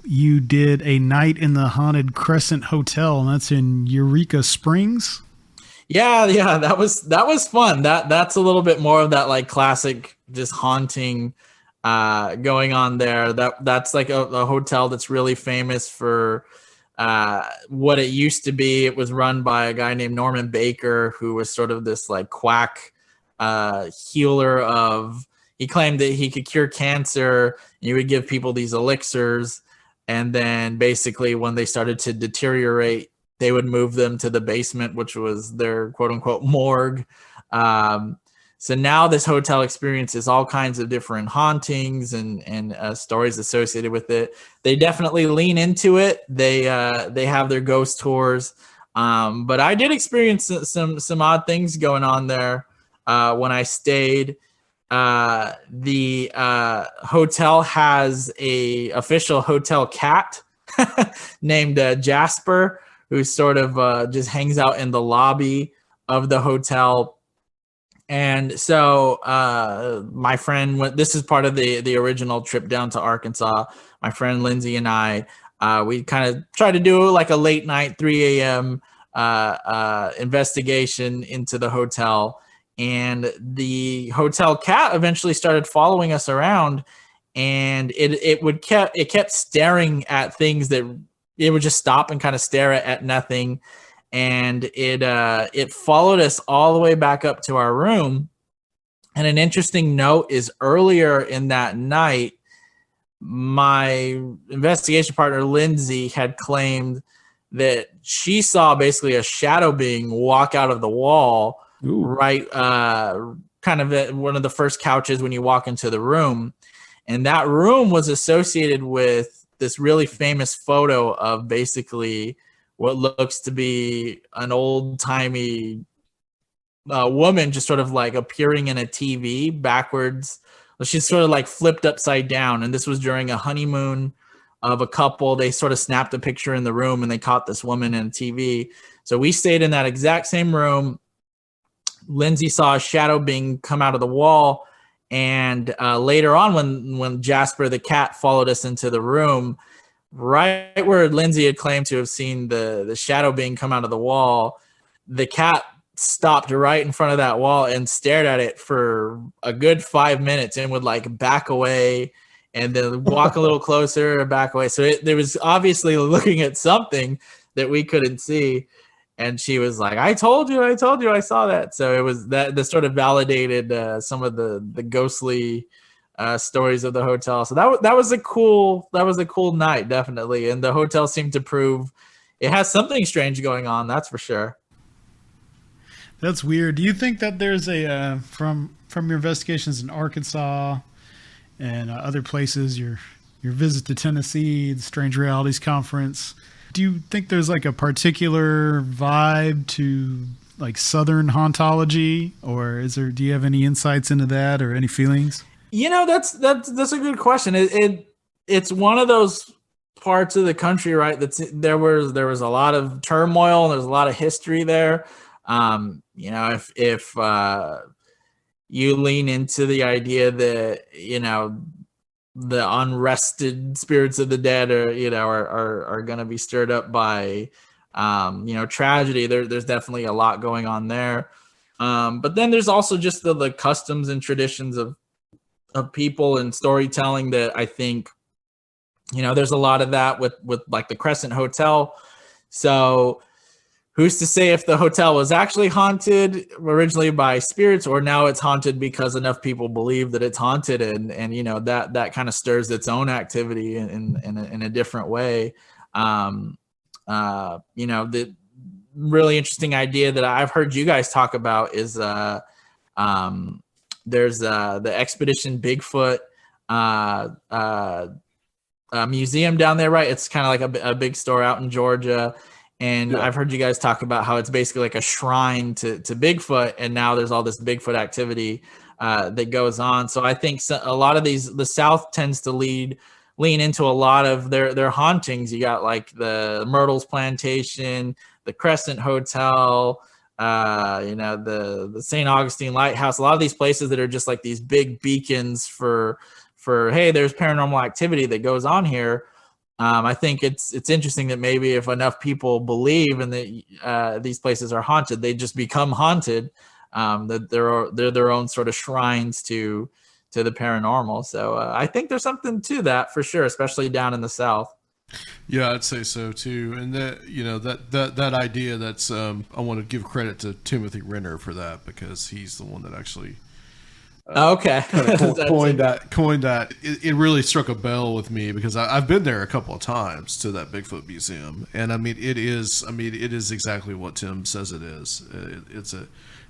You did a night in the haunted Crescent Hotel, and that's in Eureka Springs. Yeah, that was fun. That's a little bit more of that like classic just haunting going on there. That's like a hotel that's really famous for what it used to be. It was run by a guy named Norman Baker, who was sort of this like quack healer of. He claimed that he could cure cancer. And he would give people these elixirs, and then basically when they started to deteriorate, they would move them to the basement, which was their quote unquote morgue. So now this hotel experiences all kinds of different hauntings and stories associated with it. They definitely lean into it. They have their ghost tours. But I did experience some odd things going on there when I stayed. The hotel has a official hotel cat named Jasper, who sort of just hangs out in the lobby of the hotel. And so my friend this is part of the original trip down to Arkansas. My friend Lindsay and I, we kind of tried to do like a late night 3 a.m. Investigation into the hotel. And the hotel cat eventually started following us around, and it kept staring at things that it would just stop and kind of stare at nothing. And it followed us all the way back up to our room. And an interesting note is earlier in that night, my investigation partner, Lindsay, had claimed that she saw basically a shadow being walk out of the wall. Ooh. Right, kind of at one of the first couches when you walk into the room. And that room was associated with this really famous photo of basically what looks to be an old-timey woman just sort of like appearing in a TV backwards. She's sort of like flipped upside down. And this was during a honeymoon of a couple. They sort of snapped a picture in the room and they caught this woman in TV. So we stayed in that exact same room. Lindsay saw a shadow being come out of the wall. And later on, when Jasper the cat followed us into the room, right where Lindsay had claimed to have seen the shadow being come out of the wall, the cat stopped right in front of that wall and stared at it for a good 5 minutes and would like back away and then walk a little closer and back away. So there was obviously looking at something that we couldn't see. And she was like, I told you, I saw that. So it was that sort of validated some of the ghostly stories of the hotel. So that was a cool night, definitely. And the hotel seemed to prove it has something strange going on. That's for sure. That's weird. Do you think that there's a from your investigations in Arkansas and other places, your visit to Tennessee, the Strange Realities Conference? Do you think there's like a particular vibe to like Southern hauntology, or do you have any insights into that or any feelings? That's a good question. It's one of those parts of the country, right? There was a lot of turmoil and there's a lot of history there. If you lean into the idea that, the unrested spirits of the dead are going to be stirred up by, tragedy. There's definitely a lot going on there. But then there's also just the customs and traditions of people and storytelling that I think, there's a lot of that with like the Crescent Hotel. So who's to say if the hotel was actually haunted originally by spirits, or now it's haunted because enough people believe that it's haunted, and that kind of stirs its own activity in a different way. The really interesting idea that I've heard you guys talk about is there's the Expedition Bigfoot museum down there, right? It's kind of like a big store out in Georgia. And I've heard you guys talk about how it's basically like a shrine to Bigfoot. And now there's all this Bigfoot activity that goes on. So I think a lot of the South tends to lean into a lot of their hauntings. You got like the Myrtles Plantation, the Crescent Hotel, the St. Augustine Lighthouse, a lot of these places that are just like these big beacons for hey, there's paranormal activity that goes on here. I think it's interesting that maybe if enough people believe and that these places are haunted, they just become haunted. That they're their own sort of shrines to the paranormal. So I think there's something to that for sure, especially down in the South. Yeah, I'd say so too. And that idea, that's I want to give credit to Timothy Renner for that, because he's the one that actually coined that. It really struck a bell with me, because I've been there a couple of times to that Bigfoot museum, and it is exactly what Tim says it is.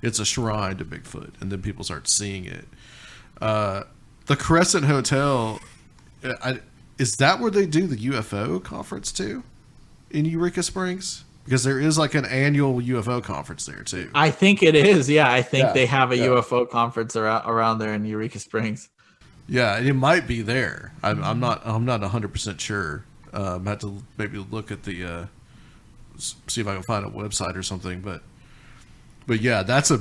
It's a shrine to Bigfoot, and then people start seeing it. The Crescent Hotel, is that where they do the UFO conference too, in Eureka Springs? Because there is like an annual UFO conference there too. I think it is. Yeah, I think they have a UFO conference around there in Eureka Springs. Yeah, it might be there. I'm not 100% sure. I have to maybe look at the see if I can find a website or something. But yeah, that's a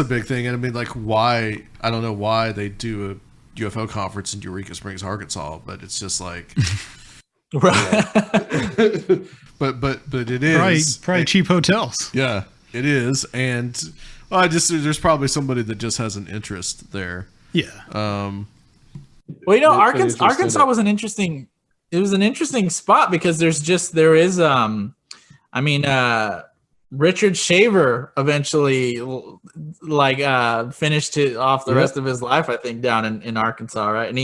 big thing. And I mean, like, why? I don't know why they do a UFO conference in Eureka Springs, Arkansas, but it's just like, right. But it is probably cheap hotels. Yeah, it is, and there's probably somebody that just has an interest there. Yeah. Well, Arkansas was an interesting. It was an interesting spot because Richard Shaver eventually finished off the rest of his life, I think, down in Arkansas, right? And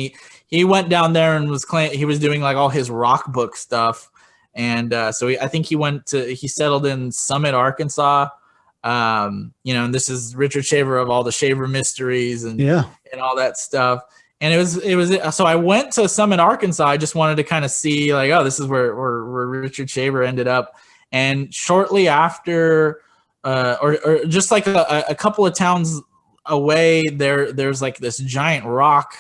he went down there and he was doing like all his rock book stuff. And I think he settled in Summit, Arkansas. And this is Richard Shaver of all the Shaver Mysteries and all that stuff. And it was so I went to Summit, Arkansas. I just wanted to kind of see like, oh, this is where Richard Shaver ended up. And shortly after, or just like a couple of towns away, there's like this giant rock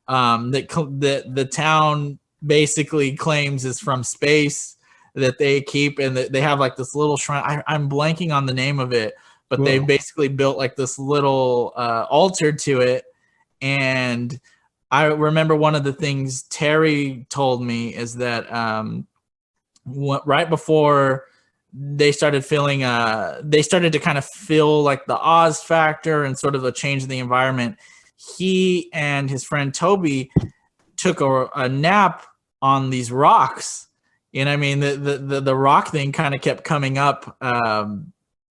that the town basically claims is from space, that they keep, and they have like this little shrine. I'm blanking on the name of it, but they basically built like this little altar to it. And I remember one of the things Terry told me is that right before they started to kind of feel like the Oz factor and sort of a change in the environment, he and his friend Toby took a nap on these rocks. You know what I mean? The rock thing kind of kept coming up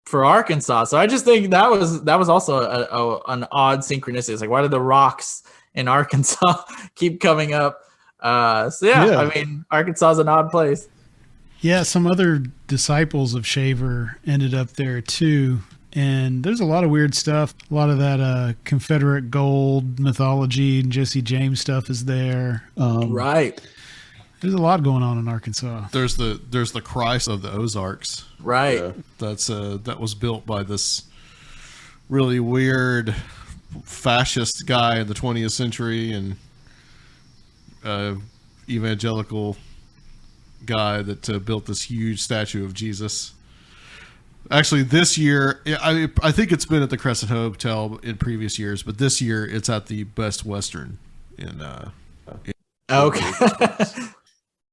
for Arkansas. So I just think that was also an odd synchronicity. It's like, why did the rocks in Arkansas keep coming up? I mean, Arkansas is an odd place. Yeah, some other disciples of Shaver ended up there too. And there's a lot of weird stuff. A lot of that Confederate gold mythology and Jesse James stuff is there. Right. There's a lot going on in Arkansas. There's the Christ of the Ozarks. Right. Yeah. That was built by this really weird fascist guy in the 20th century, and evangelical guy that built this huge statue of Jesus. Actually, this year, I think it's been at the Crescent Hotel in previous years, but this year it's at the Best Western in okay.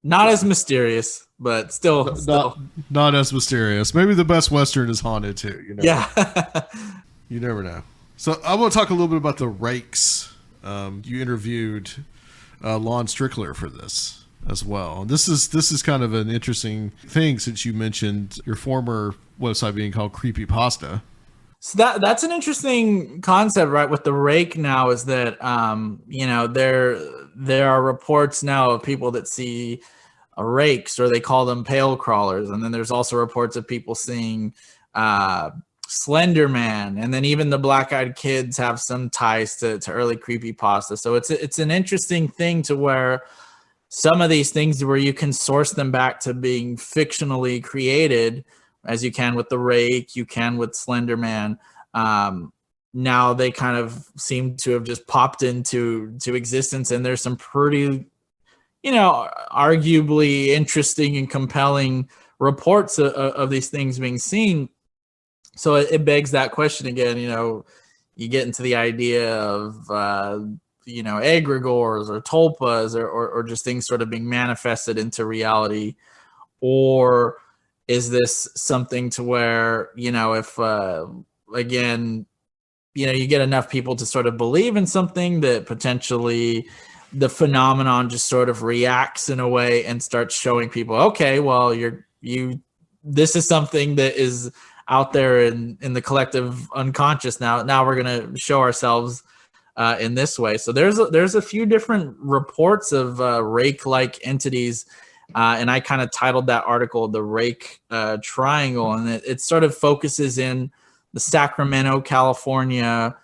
Not as mysterious, but still. Not as mysterious. Maybe the Best Western is haunted too. You know? Yeah. You never know. So I want to talk a little bit about the Rakes. You interviewed Lon Strickler for this as well. And this is kind of an interesting thing, since you mentioned your former website being called Creepypasta. So that's an interesting concept, right? With the Rake now, is that there are reports now of people that see Rakes, or they call them pale crawlers. And then there's also reports of people seeing Slender Man, and then even the Black Eyed Kids have some ties to early creepypasta. So it's an interesting thing to where some of these things where you can source them back to being fictionally created, as you can with the Rake, you can with Slender Man. Now they kind of seem to have just popped into existence, and there's some pretty, arguably interesting and compelling reports of these things being seen. So it begs that question again. You get into the idea of egregores or tulpas or just things sort of being manifested into reality, or is this something to where if again you get enough people to sort of believe in something that potentially the phenomenon just sort of reacts in a way and starts showing people, okay, well, this is something that is out there in the collective unconscious. Now we're going to show ourselves in this way. So there's a few different reports of Rake-like entities, and I kind of titled that article "The Rake Triangle," and it sort of focuses in the Sacramento, California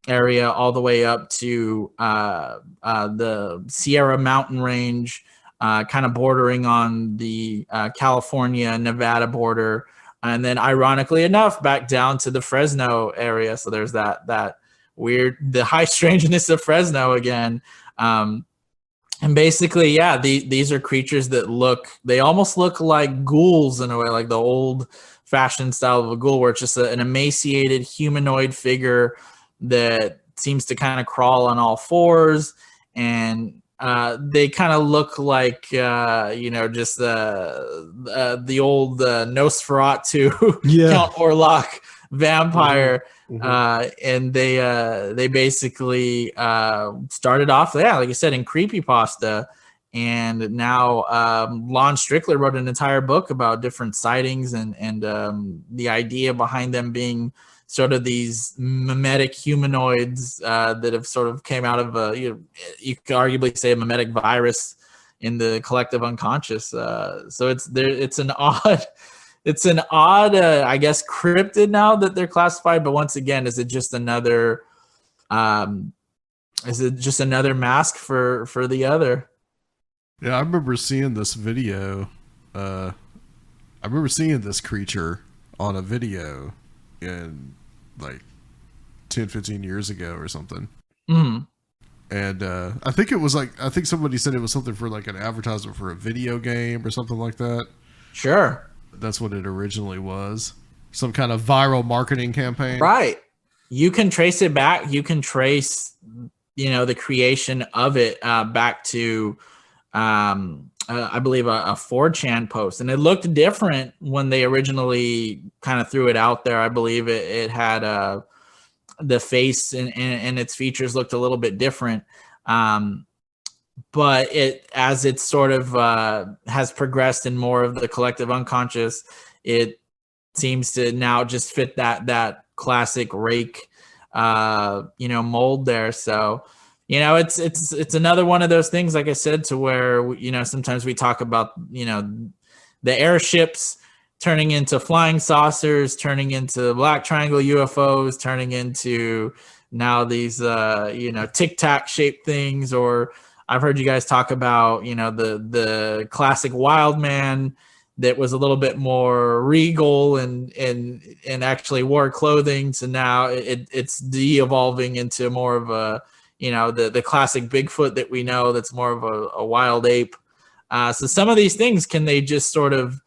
area all the way up to the Sierra Mountain Range, kind of bordering on the California, Nevada border. And then ironically enough, back down to the Fresno area. So there's that weird, the high strangeness of Fresno again. And basically, yeah, these are creatures that they almost look like ghouls in a way, like the old fashioned style of a ghoul, where it's just an emaciated humanoid figure that seems to kind of crawl on all fours, and they kind of look like just the old Nosferatu Count Orlok vampire. Mm-hmm. And they basically started off, like I said, in creepypasta. And now Lon Strickler wrote an entire book about different sightings and the idea behind them being sort of these mimetic humanoids that have sort of came out of you could arguably say a mimetic virus in the collective unconscious. So it's an odd I guess cryptid now that they're classified. But once again, is it just another mask for the other? Yeah, I remember seeing this video. I remember seeing this creature on a video in like 10, 15 years ago or something. Mm-hmm. And I think somebody said it was something for like an advertisement for a video game or something like that. Sure. That's what it originally was. Some kind of viral marketing campaign. Right. You can trace it back. You can trace, the creation of it back to I believe a 4chan post, and it looked different when they originally kind of threw it out there. I believe it had the face and its features looked a little bit different, but as it sort of has progressed in more of the collective unconscious, it seems to now just fit that classic Rake mold there. So it's another one of those things, like I said, to where, sometimes we talk about, the airships turning into flying saucers, turning into black triangle UFOs, turning into now these, Tic Tac shaped things. Or I've heard you guys talk about, the classic wild man that was a little bit more regal and actually wore clothing, to now it's de-evolving into more of a, the classic Bigfoot that we know, that's more of a wild ape. So some of these things, can they just sort of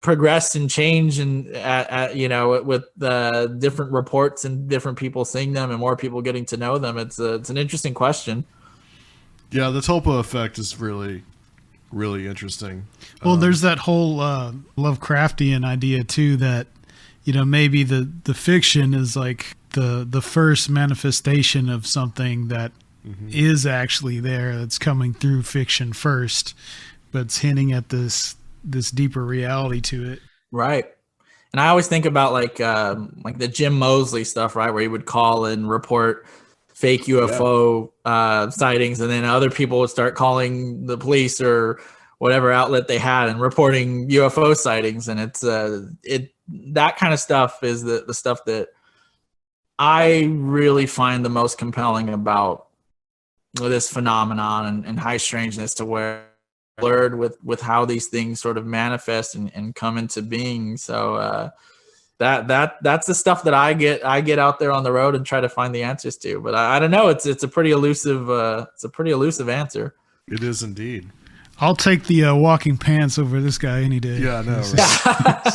progress and change and with the different reports and different people seeing them and more people getting to know them? It's an interesting question. Yeah, the Tulpa effect is really, really interesting. Well, there's that whole Lovecraftian idea too, that maybe the fiction is like the first manifestation of something that is actually there, that's coming through fiction first, but it's hinting at this deeper reality to it. Right. And I always think about like the Jim Moseley stuff, right, where he would call and report fake UFO sightings, and then other people would start calling the police or whatever outlet they had and reporting UFO sightings. And it's that kind of stuff is the stuff that I really find the most compelling about this phenomenon and high strangeness, to where blurred with how these things sort of manifest and come into being. So that's the stuff that I get out there on the road and try to find the answers to. But I don't know. It's a pretty elusive answer. It is indeed. I'll take the walking pants over this guy any day. Yeah, I know.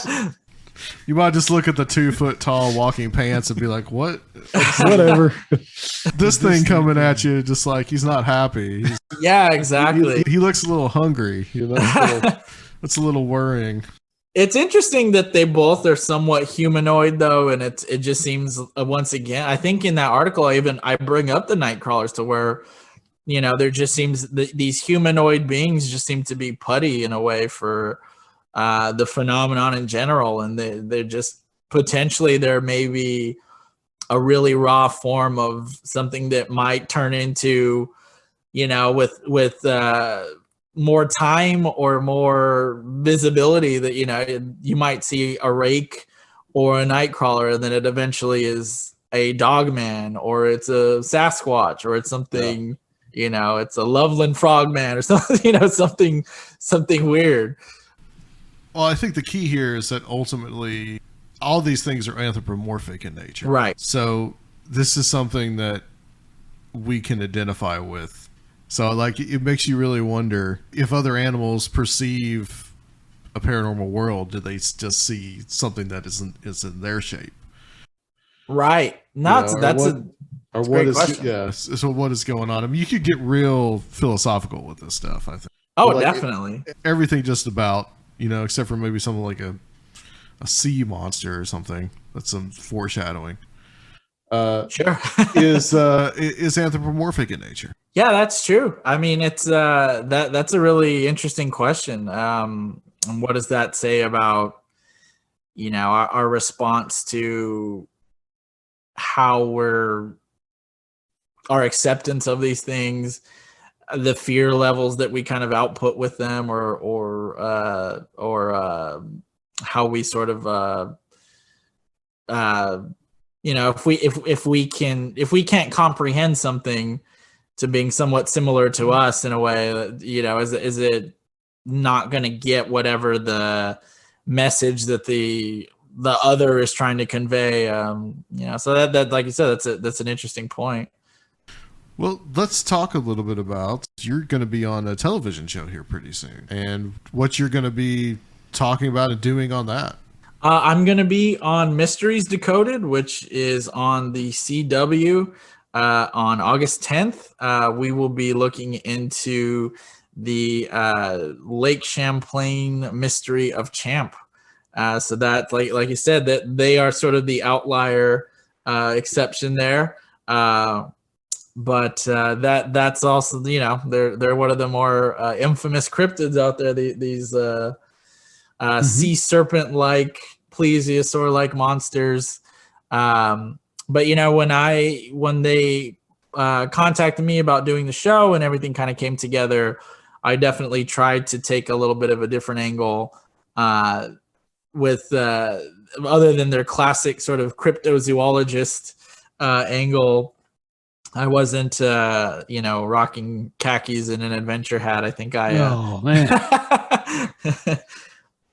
Right? You might just look at the 2 foot tall walking pants and be like, "What? Whatever." This thing coming at you, just like he's not happy." Yeah, exactly. He looks a little hungry. You know, it's a little worrying. It's interesting that they both are somewhat humanoid, though, and it just seems once again. I think in that article, I bring up the nightcrawlers, to where, you know, there just seems these humanoid beings just seem to be putty in a way for the phenomenon in general, and they're just potentially there may be a really raw form of something that might turn into, you know, with more time or more visibility, that, you know, you might see a rake or a nightcrawler, and then it eventually is a dogman, or it's a Sasquatch, or it's something, you know, it's a Loveland frogman, or something, you know, something weird. Well, I think the key here is that ultimately all these things are anthropomorphic in nature. Right. So this is something that we can identify with. So, like, it makes you really wonder if other animals perceive a paranormal world, do they just see something that is in their shape? Right. Not that's a great question. Yeah. So what is going on? I mean, you could get real philosophical with this stuff, I think. Oh, like, definitely. Everything just about, you know, except for maybe something like a sea monster or something. That's some foreshadowing. Sure. is anthropomorphic in nature. Yeah, that's true. I mean, it's that's a really interesting question. And what does that say about, you know, our response to how our acceptance of these things, the fear levels that we kind of output with them, or how we sort of you know, if we can't comprehend something to being somewhat similar to us in a way, you know, is it not going to get whatever the message that the other is trying to convey? You know, so that like you said, that's an interesting point. Well, let's talk a little bit about, you're going to be on a television show here pretty soon, and what you're going to be talking about and doing on that. I'm going to be on Mysteries Decoded, which is on the CW on August 10th. We will be looking into the Lake Champlain mystery of Champ. So that, like you said, that they are sort of the outlier exception there. But that's also, you know, they're one of the more infamous cryptids out there. These sea serpent-like, plesiosaur-like monsters. But you know, when they contacted me about doing the show and everything kind of came together, I definitely tried to take a little bit of a different angle with other than their classic sort of cryptozoologist angle. I wasn't, you know, rocking khakis and an adventure hat. I think Oh man.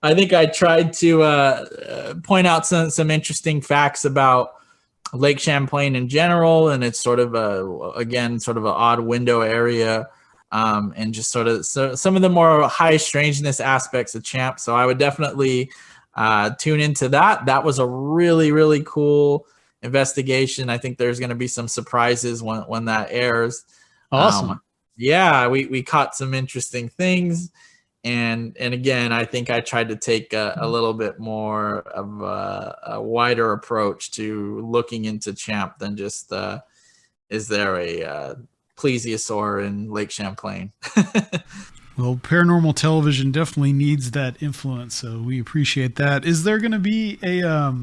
I think I tried to point out some interesting facts about Lake Champlain in general, and it's sort of sort of an odd window area, and just sort of some of the more high strangeness aspects of Champ. So I would definitely tune into that. That was a really, really cool investigation. I think there's going to be some surprises when that airs. Awesome. Yeah, we caught some interesting things. And again, I think I tried to take a little bit more of a wider approach to looking into Champ than just is there a plesiosaur in Lake Champlain? Well, paranormal television definitely needs that influence, so we appreciate that. Is there going to be a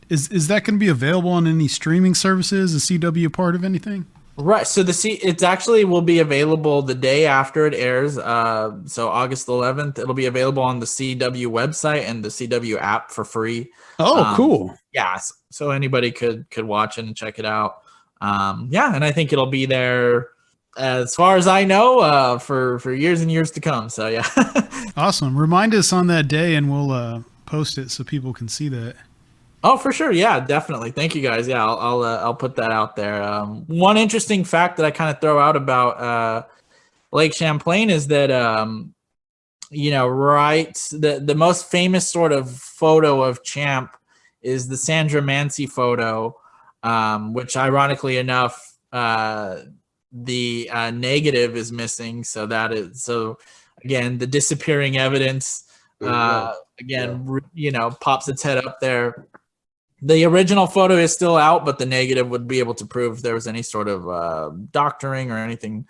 is that going to be available on any streaming services? Is CW part of anything? Right. So it's actually will be available the day after it airs. So August 11th, it'll be available on the CW website and the CW app for free. Oh, cool. Yeah. So anybody could watch it and check it out. Yeah, and I think it'll be there, as far as I know, for years and years to come. So yeah. Awesome. Remind us on that day, and we'll post it so people can see that. Oh, for sure. Yeah, definitely. Thank you guys. Yeah, I'll put that out there. One interesting fact that I kind of throw out about Lake Champlain is that right, the most famous sort of photo of Champ is the Sandra Mancy photo, which ironically enough, the negative is missing. So again, the disappearing evidence pops its head up there. The original photo is still out, but the negative would be able to prove if there was any sort of doctoring or anything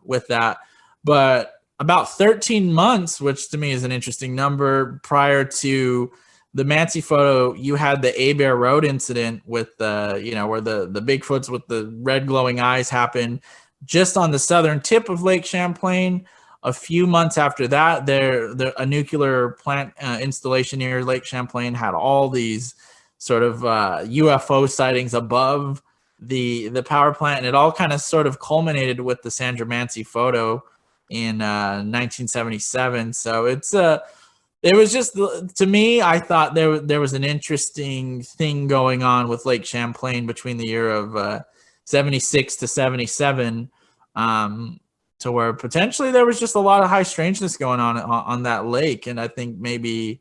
with that. But about 13 months, which to me is an interesting number, prior to the Mancy photo, you had the Abear Road incident with where the Bigfoots with the red glowing eyes happened just on the southern tip of Lake Champlain. A few months after that, a nuclear plant installation near Lake Champlain had all these sort of UFO sightings above the power plant, and it all kind of sort of culminated with the Sandra Mancy photo in 1977. So it was just, to me, I thought there was an interesting thing going on with Lake Champlain between the year of 76 to 77, to where potentially there was just a lot of high strangeness going on that lake, and I think maybe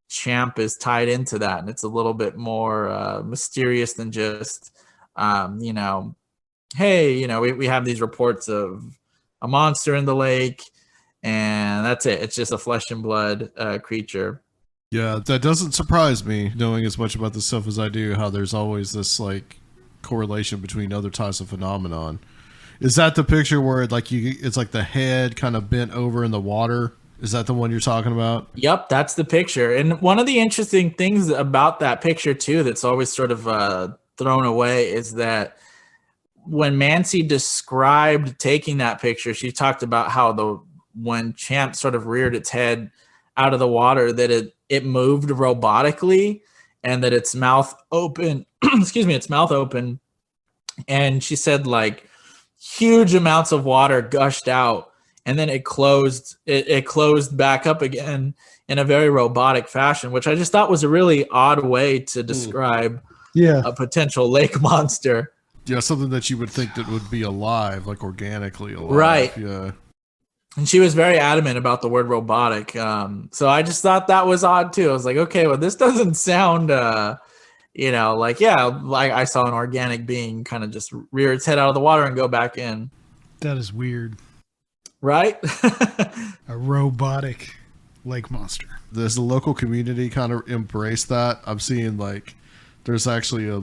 Champ is tied into that, and it's a little bit more mysterious than just we have these reports of a monster in the lake and that's it. It's just a flesh and blood creature. Yeah, that doesn't surprise me, knowing as much about this stuff as I do, how there's always this like correlation between other types of phenomenon. Is that the picture where it's like the head kind of bent over in the water? Is that the one you're talking about? Yep, that's the picture. And one of the interesting things about that picture too, that's always sort of thrown away, is that when Mancy described taking that picture, she talked about how when Champ sort of reared its head out of the water, that it moved robotically, and that its mouth open, its mouth open. And she said like huge amounts of water gushed out, and then it closed back up again in a very robotic fashion, which I just thought was a really odd way to describe a potential lake monster. Yeah, something that you would think that would be alive, like organically alive. Right. Yeah. And she was very adamant about the word robotic. So I just thought that was odd too. I was like, okay, well, this doesn't sound, like I saw an organic being kind of just rear its head out of the water and go back in. That is weird. Right? A robotic lake monster. Does the local community kind of embrace that? I'm seeing there's actually a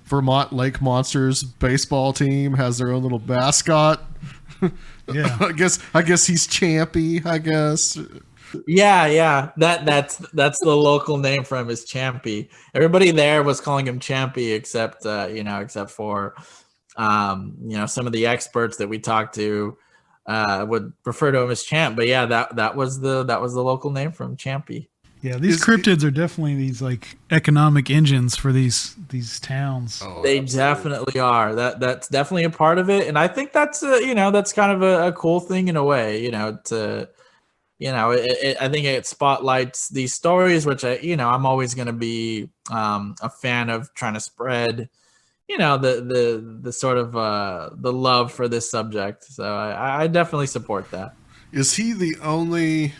Vermont Lake Monsters baseball team has their own little mascot. Yeah. I guess he's Champy, I guess. Yeah. That's the local name for him, is Champy. Everybody there was calling him Champy except for some of the experts that we talked to would refer to him as Champ. But yeah, that was the local name for him, Champy. Yeah, these cryptids are definitely these economic engines for these towns. Oh, they definitely are. That's definitely a part of it, and I think that's that's kind of a cool thing in a way. I think it spotlights these stories, which I'm always going to be a fan of, trying to spread the sort of the love for this subject. So I definitely support that. Is he the only?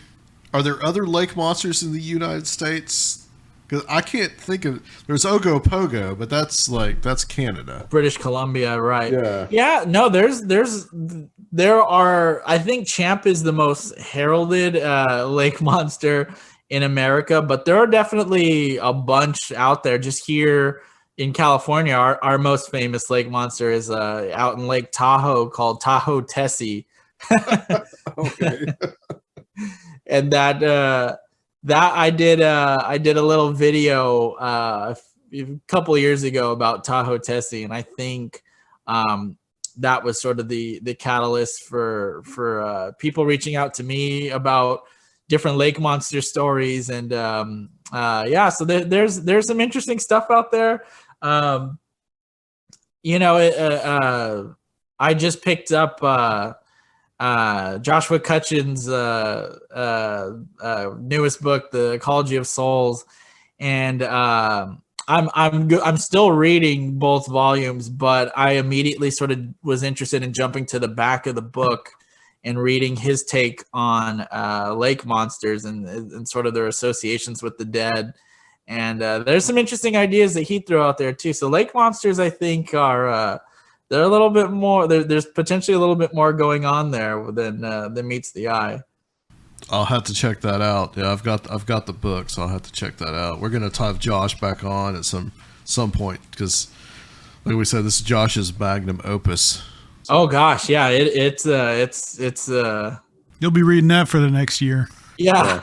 Are there other lake monsters in the United States? Because I can't think of. There's Ogopogo, but that's Canada, British Columbia, right? Yeah. No, there are. I think Champ is the most heralded lake monster in America, but there are definitely a bunch out there. Just here in California, our most famous lake monster is out in Lake Tahoe, called Tahoe Tessie. Okay. And that I did a little video a couple of years ago about Tahoe Tessie, and I think was sort of the catalyst for people reaching out to me about different lake monster stories. And so there's some interesting stuff out there. I just picked up Joshua Cutchin's newest book, The Ecology of Souls, and I'm still reading both volumes, but I immediately sort of was interested in jumping to the back of the book and reading his take on lake monsters and sort of their associations with the dead. And there's some interesting ideas that he threw out there too. So lake monsters, I think, are they're a little bit more. There's potentially a little bit more going on there than meets the eye. I'll have to check that out. Yeah, I've got the book, so I'll have to check that out. We're gonna have Josh back on at some point because, like we said, this is Josh's magnum opus. Oh gosh, yeah, it's You'll be reading that for the next year. Yeah.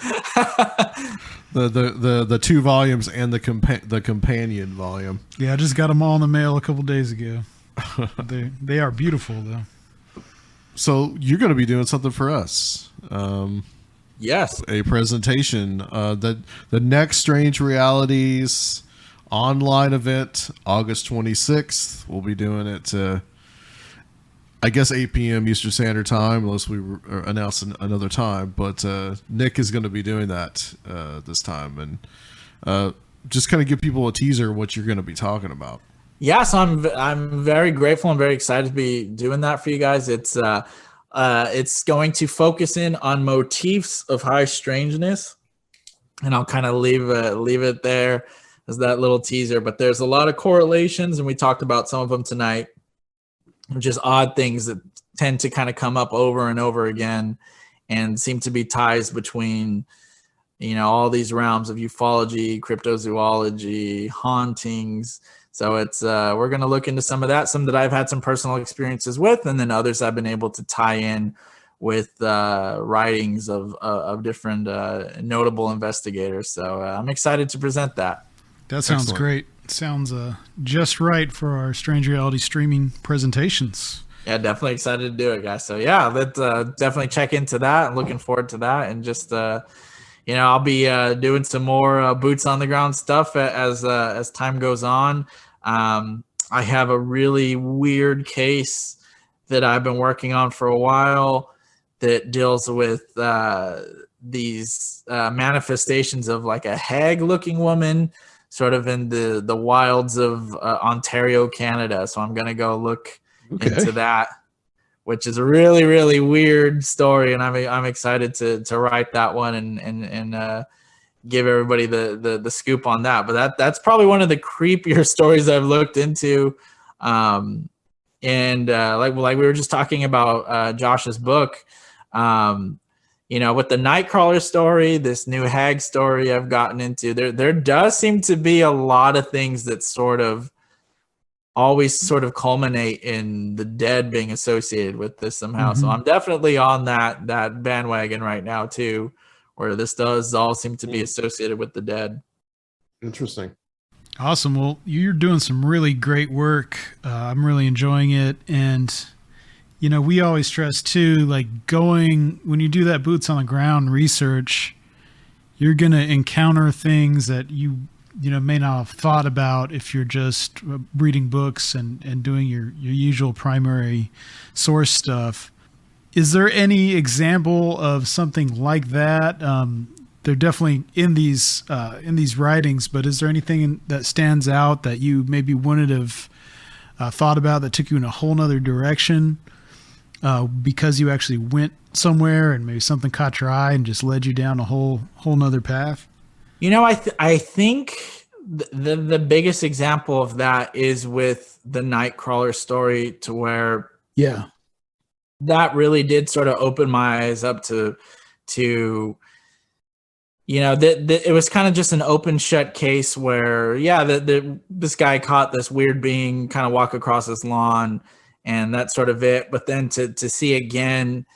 The 2 volumes and the companion volume. Yeah, I just got them all in the mail a couple days ago. They are beautiful though. So you're going to be doing something for us. Yes. A presentation. The next Strange Realities online event, August 26th. We'll be doing it I guess 8 p.m. Eastern Standard Time, unless we announce another time. But Nick is going to be doing that this time, and just kind of give people a teaser of what you're going to be talking about. Yeah, so I'm very grateful and very excited to be doing that for you guys. It's going to focus in on motifs of high strangeness, and I'll kind of leave it there as that little teaser. But there's a lot of correlations, and we talked about some of them tonight. Just odd things that tend to kind of come up over and over again and seem to be ties between, all these realms of ufology, cryptozoology, hauntings. So it's we're going to look into some of that, some that I've had some personal experiences with, and then others I've been able to tie in with writings of different notable investigators. So I'm excited to present that. That sounds Excellent. Great. Sounds just right for our Strange Reality streaming presentations. Yeah, definitely excited to do it, guys. So yeah, let's definitely check into that. I'm looking forward to that, and just I'll be doing some more boots on the ground stuff as time goes on. I have a really weird case that I've been working on for a while that deals with these manifestations of like a hag-looking woman, sort of in the wilds of Ontario, Canada. So I'm going to go look into that, which is a really, really weird story. And I'm excited to write that one and give everybody the scoop on that. But that's probably one of the creepier stories I've looked into. Like we were just talking about Josh's book, with the nightcrawler story, this new hag story I've gotten into, there does seem to be a lot of things that sort of always sort of culminate in the dead being associated with this somehow. Mm-hmm. So I'm definitely on that bandwagon right now too, where this does all seem to be associated with the dead. Interesting. Awesome. Well, you're doing some really great work. I'm really enjoying it. And we always stress too, like when you do that boots on the ground research, you're going to encounter things that you may not have thought about if you're just reading books and doing your usual primary source stuff. Is there any example of something like that? They're definitely in these writings, but is there anything that stands out that you maybe wouldn't have thought about that took you in a whole nother direction? Because you actually went somewhere and maybe something caught your eye and just led you down a whole nother path? I think the biggest example of that is with the Nightcrawler story, to where that really did sort of open my eyes up to it was kind of just an open shut case where this guy caught this weird being kind of walk across his lawn, and that's sort of it. But then to see again,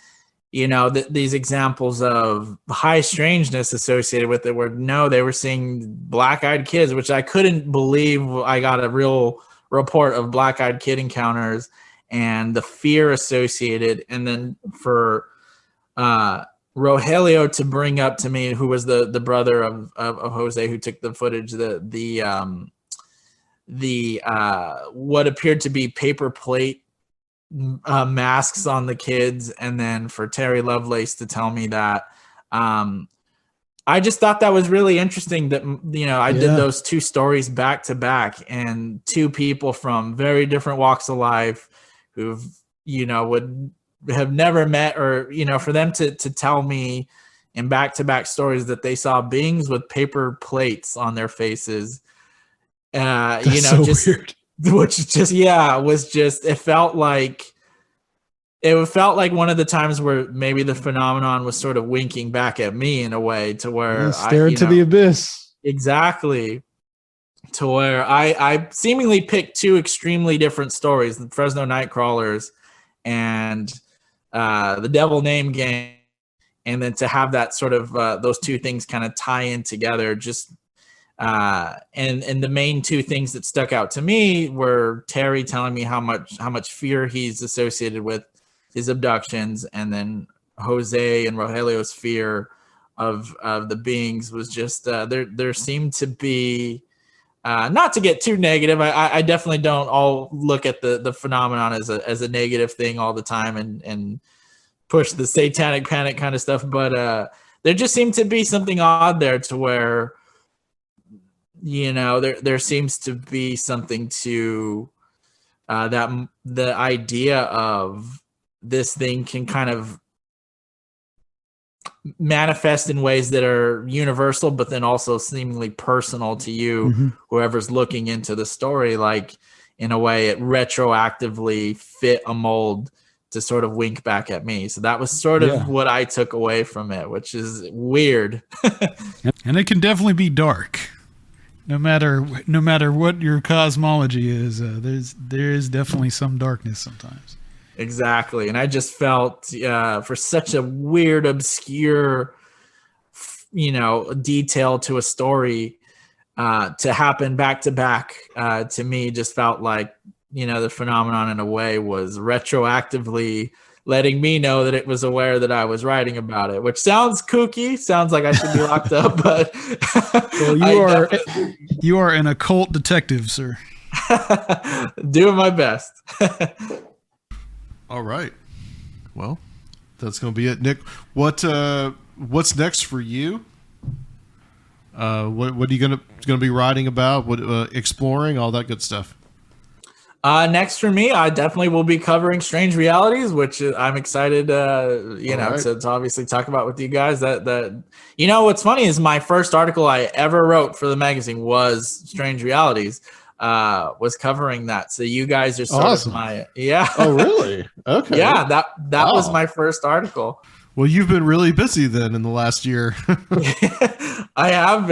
these examples of high strangeness associated with it, where they were seeing black-eyed kids, which I couldn't believe. I got a real report of black-eyed kid encounters, and the fear associated. And then for Rogelio to bring up to me, who was the brother of Jose, who took the footage, the what appeared to be paper plate masks on the kids, and then for Terry Lovelace to tell me that. I just thought that was really interesting that, I did those two stories back to back, and two people from very different walks of life who've, would have never met, or, for them to tell me in back to back stories that they saw beings with paper plates on their faces. That's so just weird. Which just, it felt like one of the times where maybe the phenomenon was sort of winking back at me in a way, to where stare into the abyss. Exactly. To where I seemingly picked two extremely different stories, the Fresno Nightcrawlers and the Devil Name Gang. And then to have that sort of those two things kind of tie in together, just and the main two things that stuck out to me were Terry telling me how much fear he's associated with his abductions, and then Jose and Rogelio's fear of the beings was just there seemed to be, not to get too negative. I definitely don't all look at the phenomenon as a negative thing all the time and push the satanic panic kind of stuff, but there just seemed to be something odd there, to where there seems to be something to that the idea of this thing can kind of manifest in ways that are universal, but then also seemingly personal to you, whoever's looking into the story. Like, in a way, it retroactively fit a mold to sort of wink back at me. So that was sort of what I took away from it, which is weird. And it can definitely be dark. No matter what your cosmology is, there is definitely some darkness sometimes. Exactly. And I just felt for such a weird, obscure, detail to a story to happen back to back, to me just felt like, the phenomenon in a way was retroactively letting me know that it was aware that I was writing about it, which sounds kooky, sounds like I should be locked up, but well, you are an occult detective, sir. Doing my best. All right. Well, that's going to be it. Nick, what's next for you? What are you going to be writing about? What exploring, all that good stuff? Next for me, I definitely will be covering Strange Realities, which I'm excited, to obviously talk about with you guys. That what's funny is my first article I ever wrote for the magazine was Strange Realities, was covering that. So you guys are sort of my Oh, really? Okay. Yeah, that was my first article. Well, you've been really busy then in the last year. I have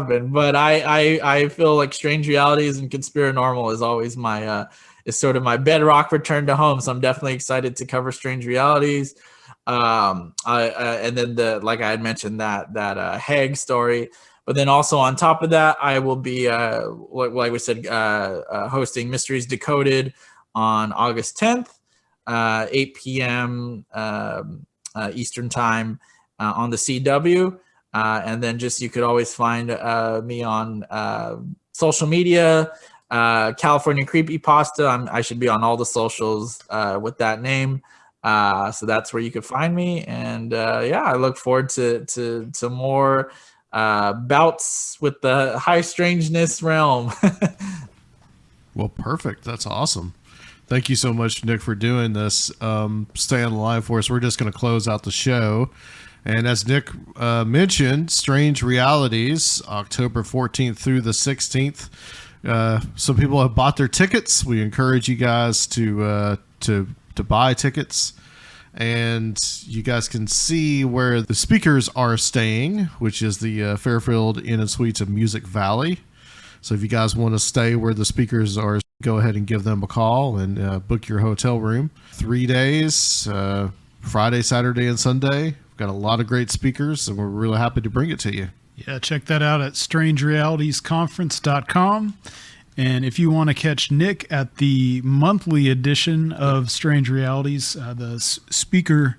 been, but I feel like Strange Realities and Conspirinormal is always my is sort of my bedrock return to home. So I'm definitely excited to cover Strange Realities. And then like I had mentioned that Hague story, but then also on top of that, I will be like we said, hosting Mysteries Decoded on August 10th, 8 p.m. Eastern time on the CW. And then you could always find me on social media, California Creepypasta. I should be on all the socials with that name. So that's where you could find me. And I look forward to more bouts with the high strangeness realm. Well, perfect. That's awesome. Thank you so much, Nick, for doing this. Stay on the line for us. We're just going to close out the show. And as Nick mentioned, Strange Realities, October 14th through the 16th. Some people have bought their tickets. We encourage you guys to buy tickets. And you guys can see where the speakers are staying, which is the Fairfield Inn and Suites of Music Valley. So if you guys want to stay where the speakers are, go ahead and give them a call and book your hotel room. 3 days, Friday, Saturday, and Sunday. We've got a lot of great speakers, and we're really happy to bring it to you. Yeah, check that out at strangerealitiesconference.com. And if you want to catch Nick at the monthly edition of Strange Realities, the speaker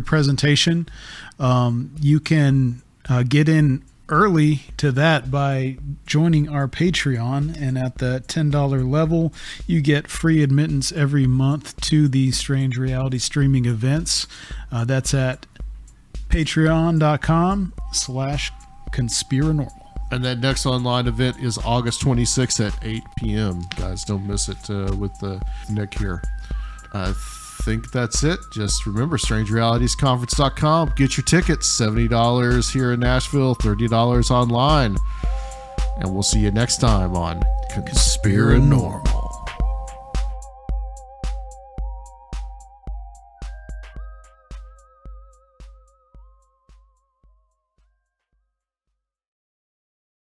presentation, you can get in early to that by joining our Patreon, and at the $10 level you get free admittance every month to the Strange Reality streaming events. That's at patreon.com/Conspirinormal. And that next online event is August 26th at 8 p.m. Guys, don't miss it with Nick here. I think that's it. Just remember, strangerealitiesconference.com. Get your tickets. $70 here in Nashville, $30 online. And we'll see you next time on Conspirinormal.